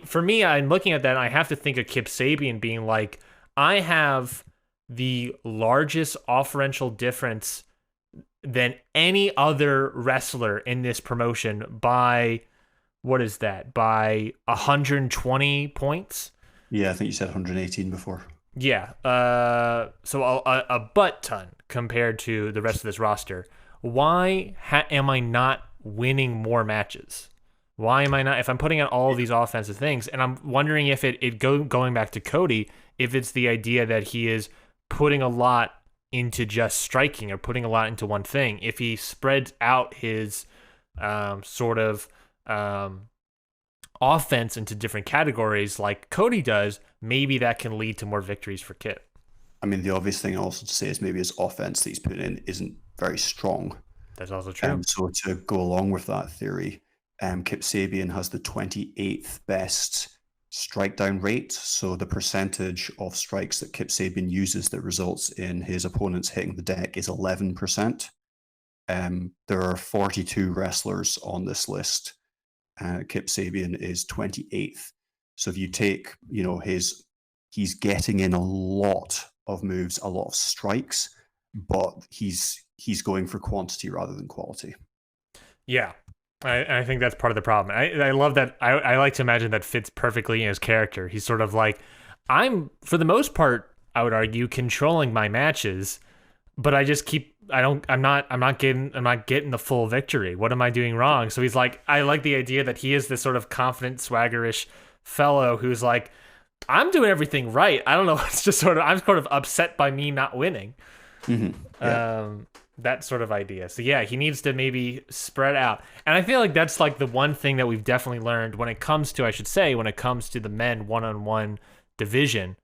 Speaker 1: For me, I'm looking at that, and I have to think of Kip Sabian being like, I have the largest offensial difference than any other wrestler in this promotion by what is that, by 120 points?
Speaker 2: Yeah, I think you said 118 before.
Speaker 1: Yeah. So a butt ton compared to the rest of this roster. Why am I not winning more matches? Why am I not? If I'm putting out all of these offensive things, and I'm wondering if going back to Cody, if it's the idea that he is putting a lot into just striking or putting a lot into one thing. If he spreads out his sort of offense into different categories like Cody does, maybe that can lead to more victories for Kip.
Speaker 2: I mean, the obvious thing also to say is maybe his offense that he's putting in isn't very strong.
Speaker 1: That's also true.
Speaker 2: So to go along with that theory, Kip Sabian has the 28th best strike down rate. So the percentage of strikes that Kip Sabian uses that results in his opponents hitting the deck is 11%. There are 42 wrestlers on this list. Kip Sabian is 28th. So if you take, he's getting in a lot of moves, a lot of strikes, but he's going for quantity rather than quality.
Speaker 1: Yeah. I think that's part of the problem. I love that. I like to imagine that fits perfectly in his character. He's sort of like, I'm, for the most part, I would argue, controlling my matches, but I just keep, I'm not getting the full victory. What am I doing wrong? So he's like, I like the idea that he is this sort of confident, swaggerish fellow who's like, I'm doing everything right. I don't know. It's just I'm sort of upset by me not winning.
Speaker 2: Mm-hmm. Yeah.
Speaker 1: That sort of idea. So yeah, he needs to maybe spread out. And I feel like that's like the one thing that we've definitely learned when it comes to the men one-on-one division.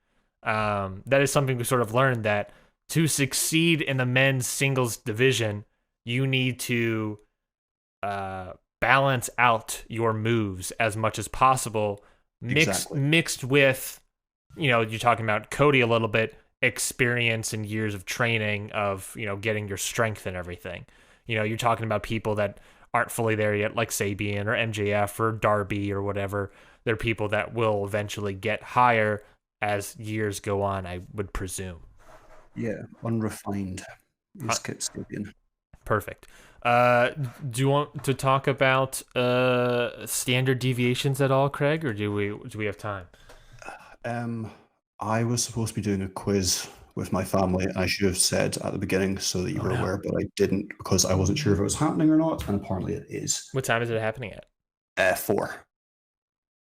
Speaker 1: That is something we sort of learned, that to succeed in the men's singles division, you need to balance out your moves as much as possible, mixed with, you're talking about Cody a little bit, experience and years of training of, getting your strength and everything. You're talking about people that aren't fully there yet, like Sabian or MJF or Darby or whatever. They're people that will eventually get higher as years go on, I would presume.
Speaker 2: Yeah, unrefined is Kip Sabian.
Speaker 1: Perfect. Do you want to talk about standard deviations at all, Craig, or do we have time?
Speaker 2: I was supposed to be doing a quiz with my family, and I should have said at the beginning so that you were aware, but I didn't because I wasn't sure if it was happening or not, and apparently it is.
Speaker 1: What time is it happening at?
Speaker 2: 4.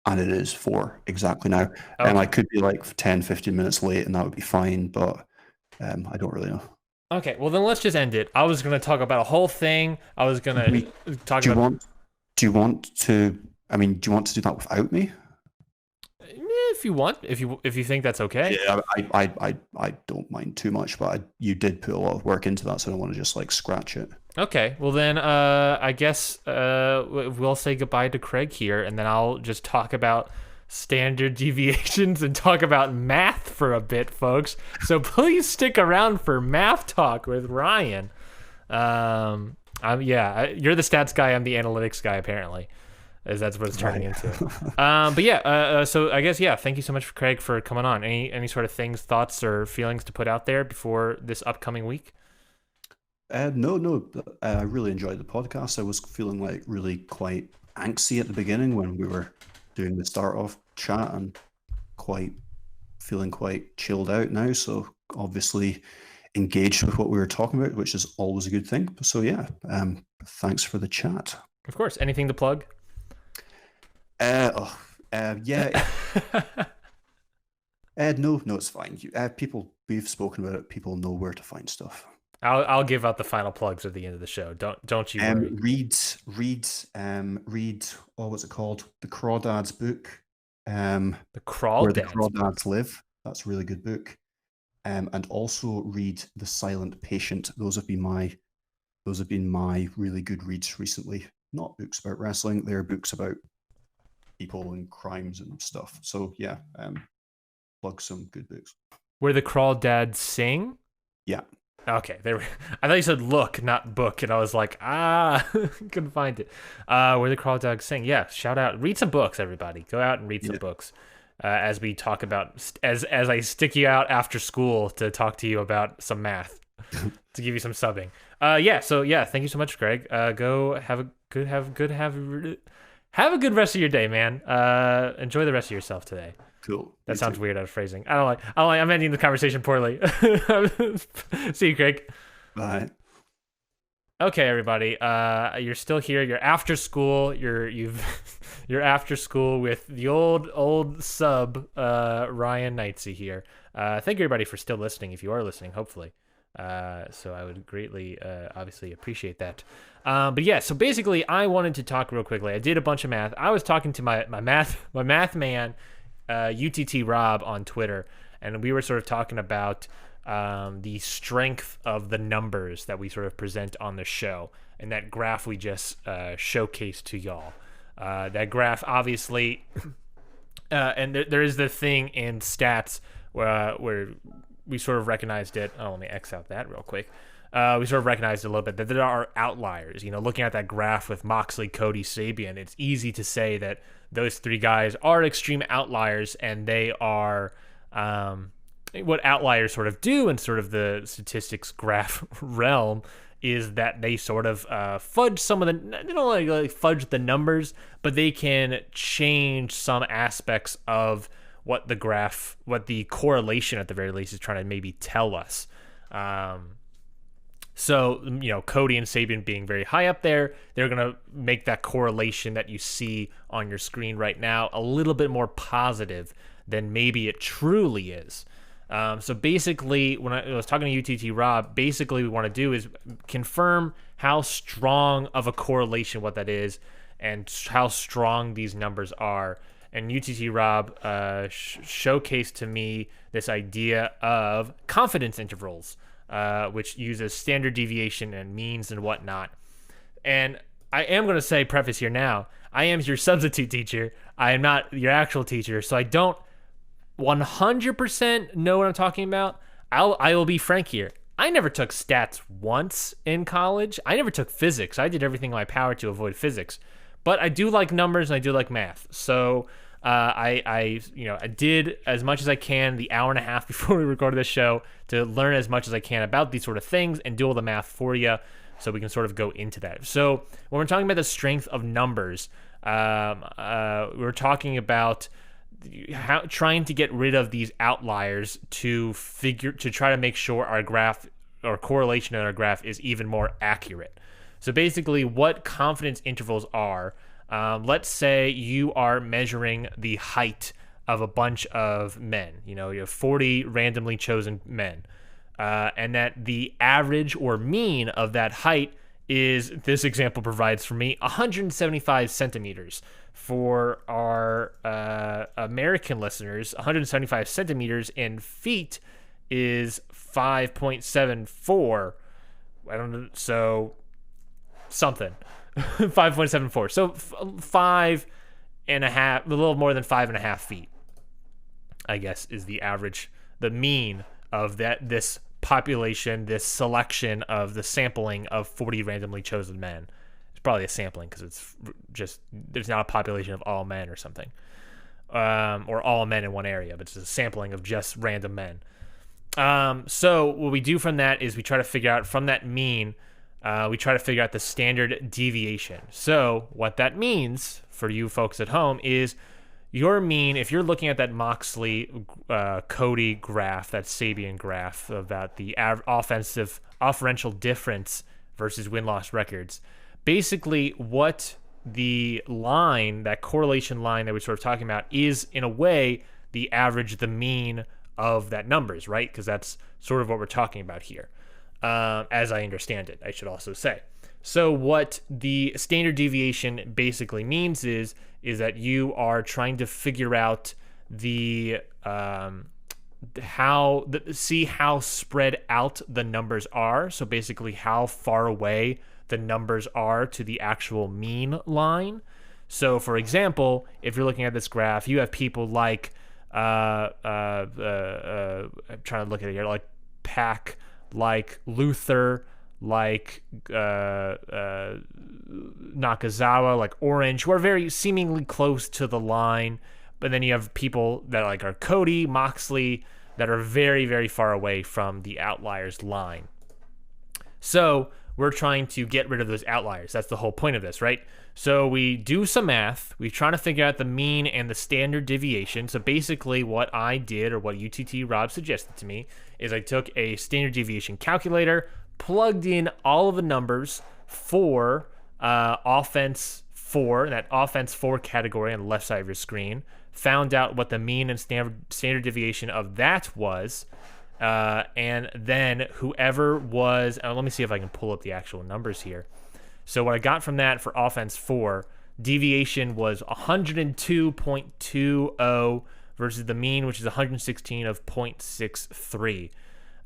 Speaker 2: And it is 4 exactly now. And I could be like 10, 15 minutes late, and that would be fine, but I don't really know.
Speaker 1: Okay, well then let's just end it. I was going to talk about a whole thing. I was going to talk about...
Speaker 2: Do you want to do that without me?
Speaker 1: If you want, if you think that's okay.
Speaker 2: Yeah, I don't mind too much, but you did put a lot of work into that, so I don't want to just like scratch it.
Speaker 1: Okay, well then I guess we'll say goodbye to Craig here, and then I'll just talk about standard deviations and talk about math for a bit, folks. So please stick around for math talk with Ryan. You're the stats guy, I'm the analytics guy, apparently, as that's what it's turning into. So I guess, thank you so much, Craig, for coming on. Any sort of things, thoughts, or feelings to put out there before this upcoming week?
Speaker 2: No. I really enjoyed the podcast. I was feeling like really quite angsty at the beginning when we were doing the start off chat, and feeling quite chilled out now. So obviously engaged with what we were talking about, which is always a good thing. So thanks for the chat.
Speaker 1: Of course. Anything to plug?
Speaker 2: No, it's fine. People, we've spoken about it. People know where to find stuff.
Speaker 1: I'll give out the final plugs at the end of the show. Don't you worry.
Speaker 2: Read. What's it called? The Crawdads book.
Speaker 1: The
Speaker 2: Where the
Speaker 1: Crawdads.
Speaker 2: Crawdads Live. That's a really good book. And also read The Silent Patient. Those have been my really good reads recently. Not books about wrestling. They're books about people and crimes and stuff. So plug some good books.
Speaker 1: Where the Crawdads Sing?
Speaker 2: Yeah.
Speaker 1: Okay, I thought you said look, not book, and I was like, couldn't find it. Where the Crawdads Sing? Yeah, shout out, read some books, everybody. Go out and read some books. As we talk about, as I stick you out after school to talk to you about some math, to give you some subbing. Thank you so much, Greg. Go have Have a good rest of your day, man. Enjoy the rest of yourself today.
Speaker 2: Cool.
Speaker 1: That sounds weird out of phrasing. I don't like. I'm ending the conversation poorly. See you, Craig.
Speaker 2: Bye.
Speaker 1: Okay, everybody. You're still here. You're after school. You're after school with the old sub Ryan Neitzey here. Thank you, everybody, for still listening. If you are listening, hopefully. So I would greatly, obviously, appreciate that. But yeah, so basically, I wanted to talk real quickly. I did a bunch of math. I was talking to my math man, UTT Rob on Twitter, and we were sort of talking about the strength of the numbers that we sort of present on the show, and that graph we just showcased to y'all. That graph, obviously, and there is the thing in stats where we sort of recognized it. Oh, let me X out that real quick. We sort of recognized a little bit that there are outliers. You know, looking at that graph with Moxley, Cody, Sabian, it's easy to say that those three guys are extreme outliers, and they are what outliers sort of do in sort of the statistics graph realm is that they sort of fudge some of the, they don't like fudge the numbers, but they can change some aspects of what the graph, what the correlation at the very least is trying to maybe tell us. So, you know, Cody and Sabian being very high up there, they're going to make that correlation that you see on your screen right now a little bit more positive than maybe it truly is. So basically, when I was talking to UTT Rob, basically we want to do is confirm how strong of a correlation what that is and how strong these numbers are. And UTT Rob showcased to me this idea of confidence intervals, which uses standard deviation and means and whatnot. And I am going to say, preface here now, I am your substitute teacher. I am not your actual teacher, so I don't 100% know what I'm talking about. I will be frank here. I never took stats once in college. I never took physics. I did everything in my power to avoid physics. But I do like numbers and I do like math. So I did as much as I can the hour and a half before we recorded this show to learn as much as I can about these sort of things and do all the math for you so we can sort of go into that. So when we're talking about the strength of numbers, we're talking about trying to get rid of these outliers to try to make sure our graph or correlation in our graph is even more accurate. So basically what confidence intervals are, let's say you are measuring the height of a bunch of men, you have 40 randomly chosen men, and that the average or mean of that height is, this example provides for me, 175 centimeters. For our American listeners, 175 centimeters in feet is 5.74. I don't know, so something. 5.74. So 5.5, a little more than 5.5 feet, I guess, is the average, the mean of this population, this selection of the sampling of 40 randomly chosen men. Probably a sampling because it's just, there's not a population of all men or something, or all men in one area, but it's a sampling of just random men. So what we do from that is we try to figure out from that mean, we try to figure out the standard deviation. So what that means for you folks at home is your mean, if you're looking at that Moxley Cody graph, that Sabian graph about the offensive difference versus win-loss records. Basically, what the line, that correlation line that we're sort of talking about, is in a way the average, the mean of that numbers, right? Because that's sort of what we're talking about here, as I understand it, I should also say. So what the standard deviation basically means is that you are trying to figure out see how spread out the numbers are. So basically how far away the numbers are to the actual mean line. So for example, if you're looking at this graph, you have people like I'm trying to look at it here, like Pac, like Luther, like Nakazawa, like Orange, who are very seemingly close to the line. But then you have people that are Cody, Moxley, that are very, very far away from the outliers line. So we're trying to get rid of those outliers. That's the whole point of this, right? So we do some math. We're trying to figure out the mean and the standard deviation. So basically what I did, or what UTT Rob suggested to me, is I took a standard deviation calculator, plugged in all of the numbers for offense 4, that offense 4 category on the left side of your screen, found out what the mean and standard deviation of that was, and then whoever was, let me see if I can pull up the actual numbers here. So what I got from that for offense 4, deviation was 102.20 versus the mean, which is 116 of 0.63.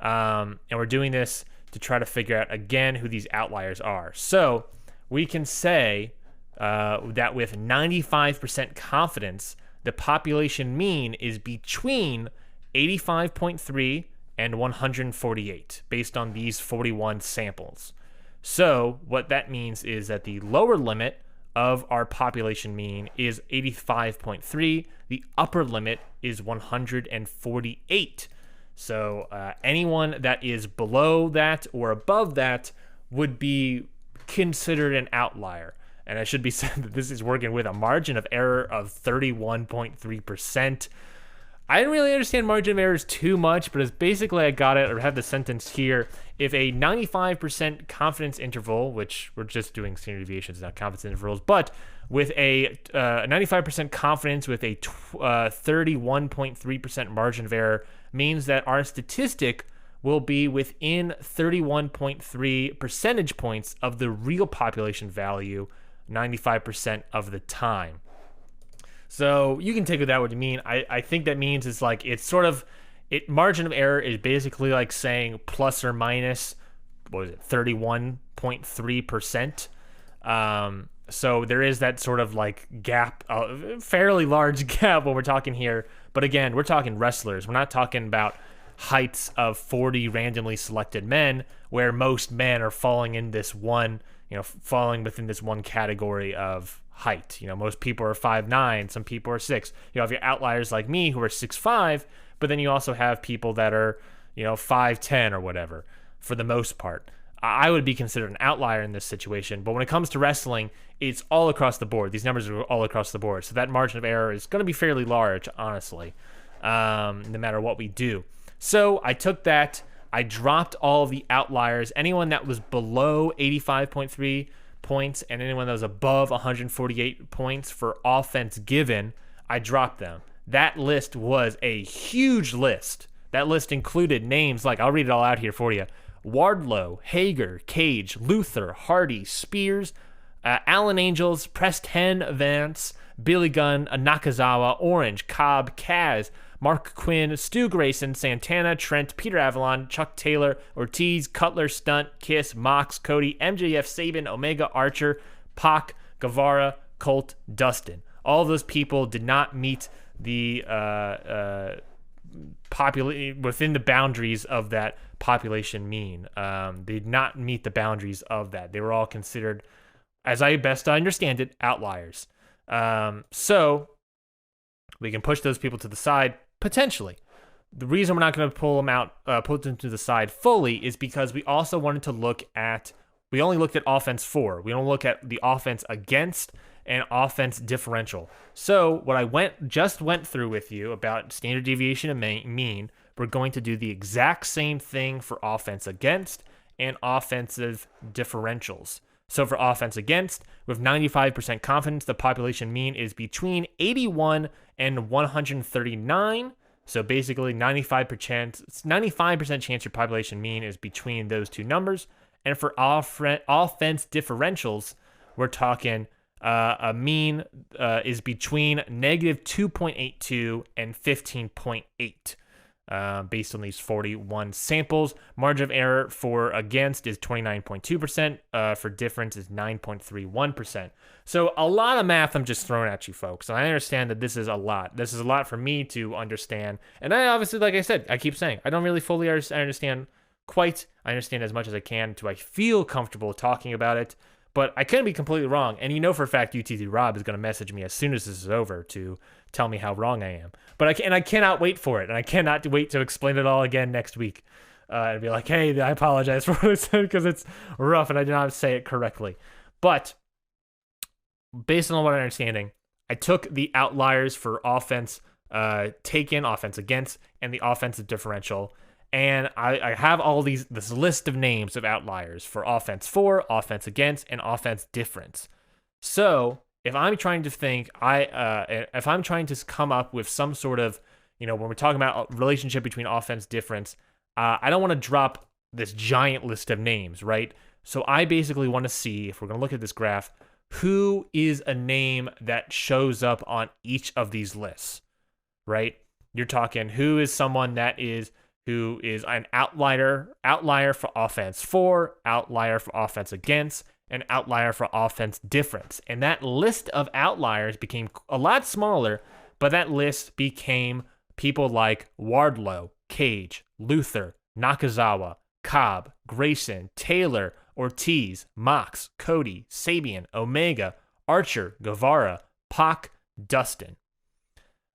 Speaker 1: And we're doing this to try to figure out, again, who these outliers are. So we can say that with 95% confidence, the population mean is between 85.3 and 148 based on these 41 samples. So what that means is that the lower limit of our population mean is 85.3. The upper limit is 148. So anyone that is below that or above that would be considered an outlier. And it should be said that this is working with a margin of error of 31.3%. I didn't really understand margin of errors too much, but it's basically, I got it, or have the sentence here. If a 95% confidence interval, which we're just doing standard deviations, not confidence intervals, but with a 95% confidence with a 31.3% margin of error means that our statistic will be within 31.3 percentage points of the real population value 95% of the time. So you can take it that what you mean. I think that means it's like, it's sort of, margin of error is basically like saying plus or minus, what is it, 31.3%. So there is that sort of like gap, fairly large gap when we're talking here. But again, we're talking wrestlers. We're not talking about heights of 40 randomly selected men, where most men are falling in this one, falling within this one category of height. Most people are 5'9", some people are 6. You have your outliers like me who are 6'5", but then you also have people that are, 5'10" or whatever. For the most part, I would be considered an outlier in this situation. But when it comes to wrestling, it's all across the board. These numbers are all across the board. So that margin of error is going to be fairly large, honestly, no matter what we do. So I took that, I dropped all of the outliers, anyone that was below 85.3 points and anyone that was above 148 points for offense given, I dropped them. That list was a huge list. That list included names like, I'll read it all out here for you: Wardlow, Hager, Cage, Luther, Hardy, Spears, Allen Angels, Preston Vance, Billy Gunn, Nakazawa, Orange, Cobb, Kaz, Mark Quinn, Stu Grayson, Santana, Trent, Peter Avalon, Chuck Taylor, Ortiz, Cutler, Stunt, Kiss, Mox, Cody, MJF, Sabin, Omega, Archer, Pac, Guevara, Colt, Dustin. All of those people did not meet the within the boundaries of that population mean. They did not meet the boundaries of that. They were all considered, as I best understand it, outliers. So we can push those people to the side, potentially. The reason we're not going to pull them out, put them to the side fully, is because we also wanted to we only looked at offense 4. We don't look at the offense against and offense differential. So what I just went through with you about standard deviation and mean, we're going to do the exact same thing for offense against and offensive differentials. So for offense against, with 95% confidence, the population mean is between 81 and 139. So basically 95% chance your population mean is between those two numbers. And for offense differentials, we're talking a mean is between negative 2.82 and 15.8. Based on these 41 samples. Margin of error for against is 29.2%. For difference is 9.31%. So a lot of math I'm just throwing at you folks. And I understand that this is a lot. This is a lot for me to understand. And I obviously, like I said, I keep saying, I don't really fully understand quite. I understand as much as I can I feel comfortable talking about it. But I couldn't be completely wrong. And for a fact, UTT Rob is going to message me as soon as this is over to tell me how wrong I am. But I cannot wait for it. And I cannot wait to explain it all again next week. and be like, hey, I apologize for what I said because it's rough and I did not say it correctly. But based on what I'm understanding, I took the outliers for offense taken, offense against, and the offensive differential. And I have all this list of names of outliers for offense for, offense against, and offense difference. So if I'm trying to think, if I'm trying to come up with some sort of, when we're talking about a relationship between offense difference, I don't want to drop this giant list of names, right? So I basically want to see, if we're going to look at this graph, who is a name that shows up on each of these lists, right? You're talking who is someone who is an outlier for offense for, outlier for offense against, and outlier for offense difference. And that list of outliers became a lot smaller, but that list became people like Wardlow, Cage, Luther, Nakazawa, Cobb, Grayson, Taylor, Ortiz, Mox, Cody, Sabian, Omega, Archer, Guevara, Pac, Dustin.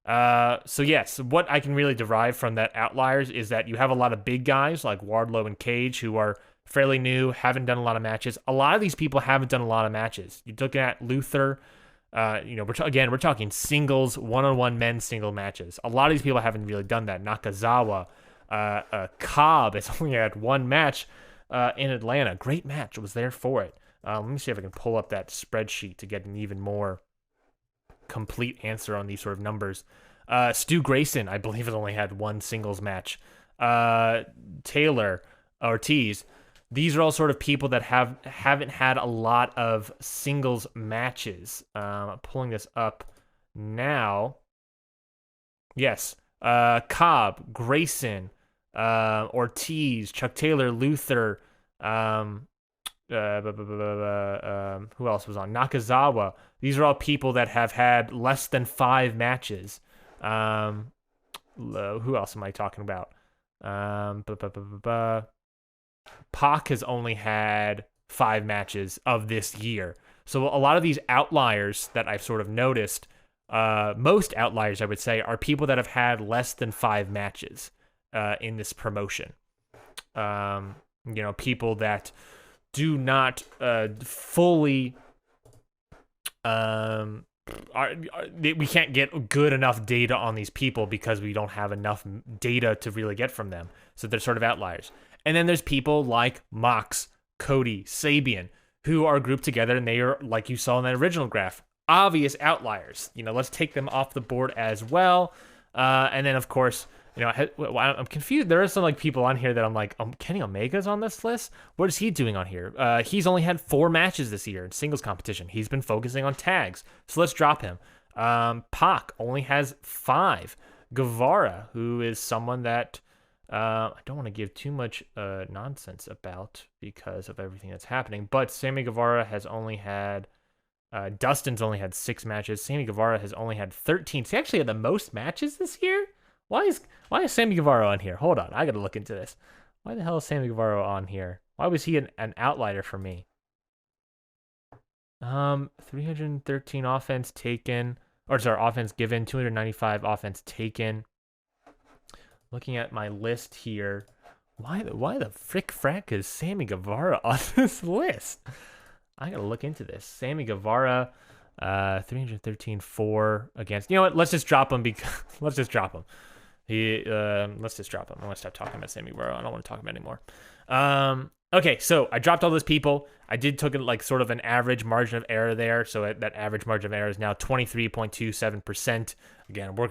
Speaker 1: So yes, what I can really derive from that outliers is that you have a lot of big guys like Wardlow and Cage who are fairly new, haven't done a lot of matches. A lot of these people haven't done a lot of matches. You're looking at Luther, we're talking singles, one-on-one men's single matches. A lot of these people haven't really done that. Nakazawa, Cobb has only had one match in Atlanta. Great match. I was there for it. Let me see if I can pull up that spreadsheet to get an even more complete answer on these sort of numbers. Stu Grayson, I believe, has only had one singles match. Taylor, Ortiz, these are all sort of people that haven't had a lot of singles matches. I'm pulling this up now. Yes, Cobb, Grayson, Ortiz, Chuck Taylor, Luther, who else was on? Nakazawa. These are all people that have had less than 5 matches. Who else am I talking about? Pac has only had 5 matches of this year. So a lot of these outliers that I've sort of noticed, most outliers I would say, are people that have had less than 5 matches in this promotion. People that do not fully we can't get good enough data on these people because we don't have enough data to really get from them. So they're sort of outliers. And then there's people like Mox, Cody, Sabian, who are grouped together, and they are, like you saw in that original graph, obvious outliers. Let's take them off the board as well. And then, of course, I'm confused. There are some people on here that I'm like, Kenny Omega's on this list? What is he doing on here? He's only had 4 matches this year in singles competition. He's been focusing on tags. So let's drop him. Pac only has 5. Guevara, who is someone that I don't want to give too much nonsense about because of everything that's happening, but Sammy Guevara has only had Dustin's only had 6 matches. Sammy Guevara has only had 13. He actually had the most matches this year? Why is Sammy Guevara on here? Hold on, I gotta look into this. Why the hell is Sammy Guevara on here? Why was he an outlier for me? 313 offense taken, offense given, 295 offense taken. Looking at my list here, why the frick frack is Sammy Guevara on this list? I gotta look into this. Sammy Guevara, 313 4 against. You know what? Let's just drop him let's just drop him. Let's just drop him. I want to stop talking about Sammy Guevara. I don't want to talk about it anymore. Okay, so I dropped all those people. I did took sort of an average margin of error there. So that average margin of error is now 23.27%. Again, we're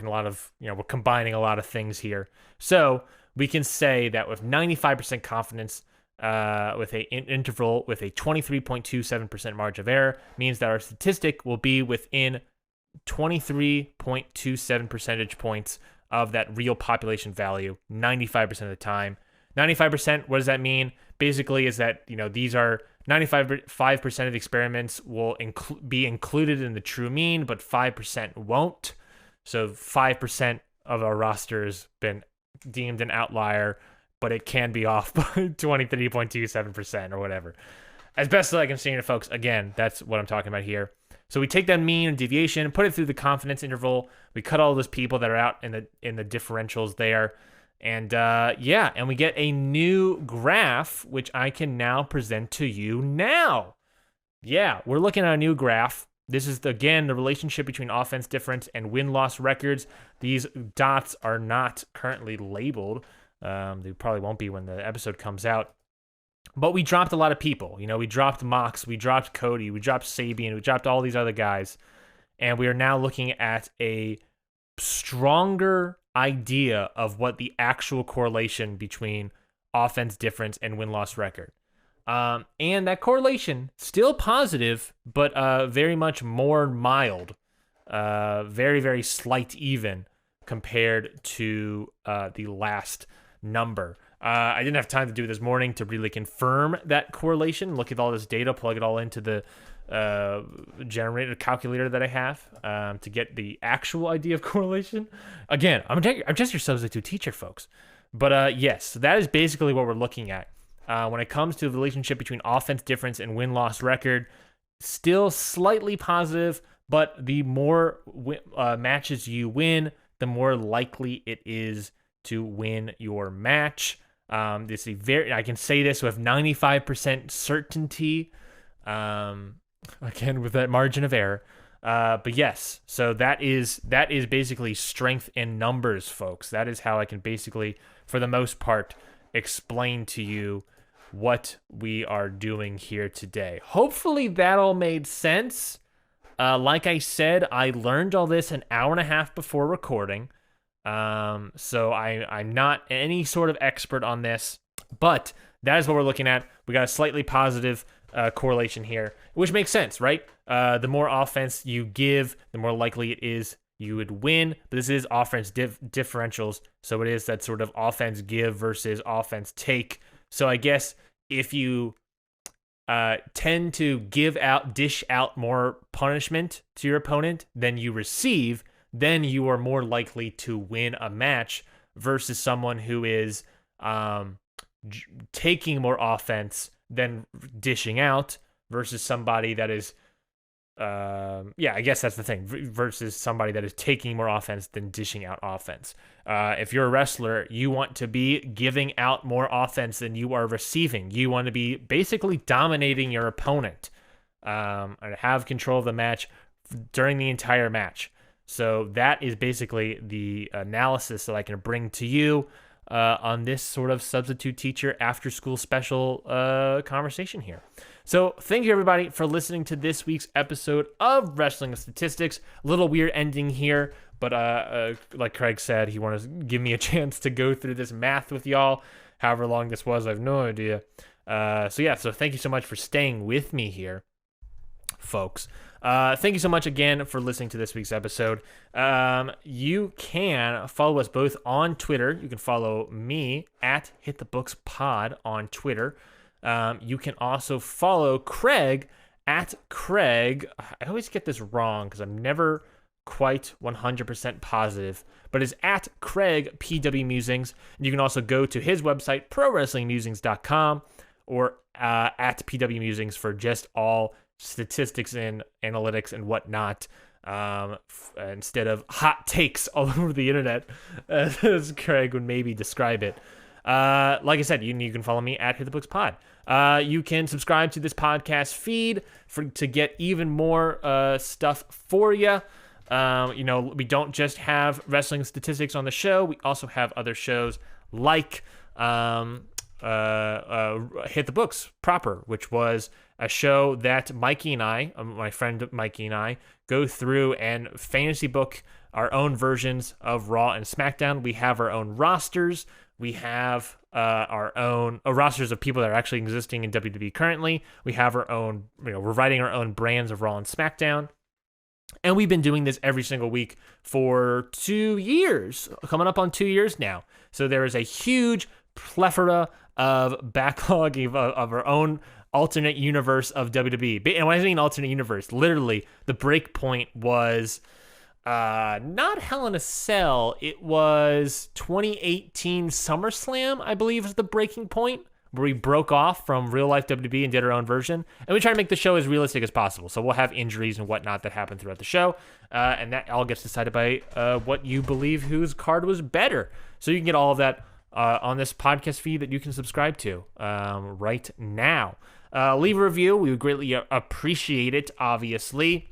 Speaker 1: combining a lot of things here. So we can say that with 95% confidence, with an interval with a 23.27% margin of error, means that our statistic will be within 23.27 percentage points of that real population value 95% of the time. 95%, what does that mean? Basically is that, these are 95% of the experiments will be included in the true mean, but 5% won't. So 5% of our roster has been deemed an outlier, but it can be off by 23.27% or whatever. As best as I can see it, folks, again, that's what I'm talking about here. So we take that mean and deviation, put it through the confidence interval. We cut all those people that are out in the differentials there, And and we get a new graph, which I can now present to you now. Yeah, we're looking at a new graph. This is, again, the relationship between offense difference and win-loss records. These dots are not currently labeled. They probably won't be when the episode comes out. But we dropped a lot of people. We dropped Mox, we dropped Cody, we dropped Sabian, we dropped all these other guys. And we are now looking at a stronger idea of what the actual correlation between offense difference and win-loss record. And that correlation, still positive, but very much more mild. Very, very slight even compared to the last number. I didn't have time to do it this morning to really confirm that correlation, look at all this data, plug it all into the generated calculator that I have to get the actual idea of correlation. Again, I'm just your substitute teacher, folks. But yes, that is basically what we're looking at. When it comes to the relationship between offense difference and win-loss record, still slightly positive, but the more matches you win, the more likely it is to win your match. I can say this with 95% certainty. Again, with that margin of error. But yes, so that is basically strength in numbers, folks. That is how I can basically, for the most part, explain to you what we are doing here today. Hopefully that all made sense. Like I said, I learned all this an hour and a half before recording. So I'm not any sort of expert on this, but that is what we're looking at. We got a slightly positive correlation here, which makes sense, right? The more offense you give, the more likely it is you would win. But this is offense differentials, so it is that sort of offense give versus offense take. So I guess if you tend to dish out more punishment to your opponent than you receive, then you are more likely to win a match versus someone who is taking more offense than dishing out versus somebody that is I guess that's the thing, versus somebody that is taking more offense than dishing out offense. If you're a wrestler, you want to be giving out more offense than you are receiving. You want to be basically dominating your opponent and have control of the match during the entire match. So that is basically the analysis that I can bring to you on this sort of substitute teacher after school special conversation here. So thank you, everybody, for listening to this week's episode of Wrestling Statistics. A little weird ending here, but like Craig said, he wanted to give me a chance to go through this math with y'all. However long this was, I have no idea. So thank you so much for staying with me here, folks. Thank you so much again for listening to this week's episode. You can follow us both on Twitter. You can follow me at HitTheBooksPod on Twitter. You can also follow Craig at Craig. I always get this wrong because I'm never quite 100% positive, but it's at Craig PW Musings. And you can also go to his website, ProWrestlingMusings.com, or at PW Musings for just all statistics and analytics and whatnot, instead of hot takes all over the internet, as Craig would maybe describe it. Like I said, you can follow me at HitTheBooksPod. You can subscribe to this podcast feed to get even more stuff for you. We don't just have wrestling statistics on the show. We also have other shows like Hit the Books proper, which was a show that Mikey and I, my friend Mikey and I, go through and fantasy book our own versions of Raw and SmackDown. We have our own rosters. We have our own rosters of people that are actually existing in WWE currently. We have our own, we're writing our own brands of Raw and SmackDown. And we've been doing this every single week for 2 years, coming up on 2 years now. So there is a huge plethora of backlog of our own alternate universe of WWE. And when I mean alternate universe, literally the break point was not Hell in a Cell. It was 2018 SummerSlam, I believe, was the breaking point where we broke off from real life WWE and did our own version. And we try to make the show as realistic as possible. So we'll have injuries and whatnot that happen throughout the show. And that all gets decided by what you believe whose card was better. So you can get all of that on this podcast feed that you can subscribe to right now. Leave a review. We would greatly appreciate it, obviously.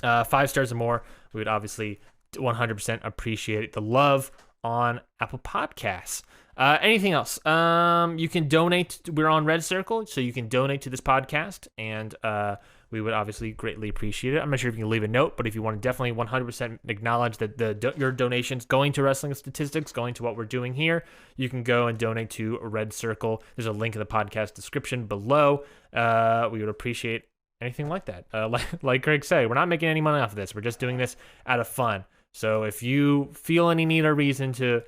Speaker 1: 5 stars or more. We would obviously 100% appreciate the love on Apple Podcasts. Anything else? You can donate. We're on Red Circle, so you can donate to this podcast, and we would obviously greatly appreciate it. I'm not sure if you can leave a note, but if you want to definitely 100% acknowledge that your donations going to Wrestling Statistics, going to what we're doing here, you can go and donate to Red Circle. There's a link in the podcast description below. We would appreciate anything like that. Like Greg said, we're not making any money off of this. We're just doing this out of fun. So if you feel any need or reason to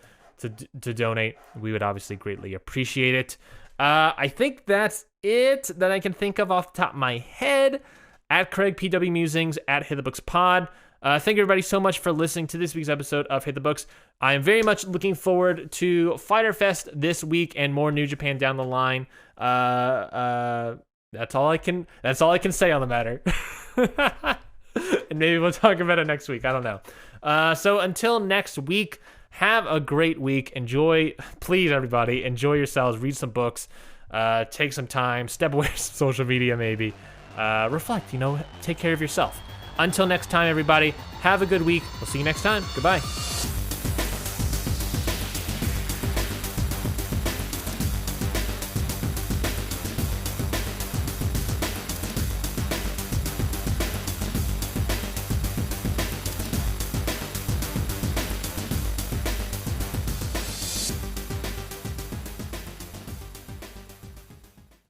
Speaker 1: donate, we would obviously greatly appreciate it. I think that's it that I can think of off the top of my head. At Craig PW Musings, at Hit the Books Pod. Thank everybody so much for listening to this week's episode of Hit the Books. I am very much looking forward to Fyter Fest this week and more New Japan down the line. That's all I can say on the matter. And maybe we'll talk about it next week. I don't know. So until next week, have a great week. Please, everybody, enjoy yourselves. Read some books. Take some time. Step away from social media, maybe. Reflect, take care of yourself. Until next time, everybody, have a good week. We'll see you next time. Goodbye.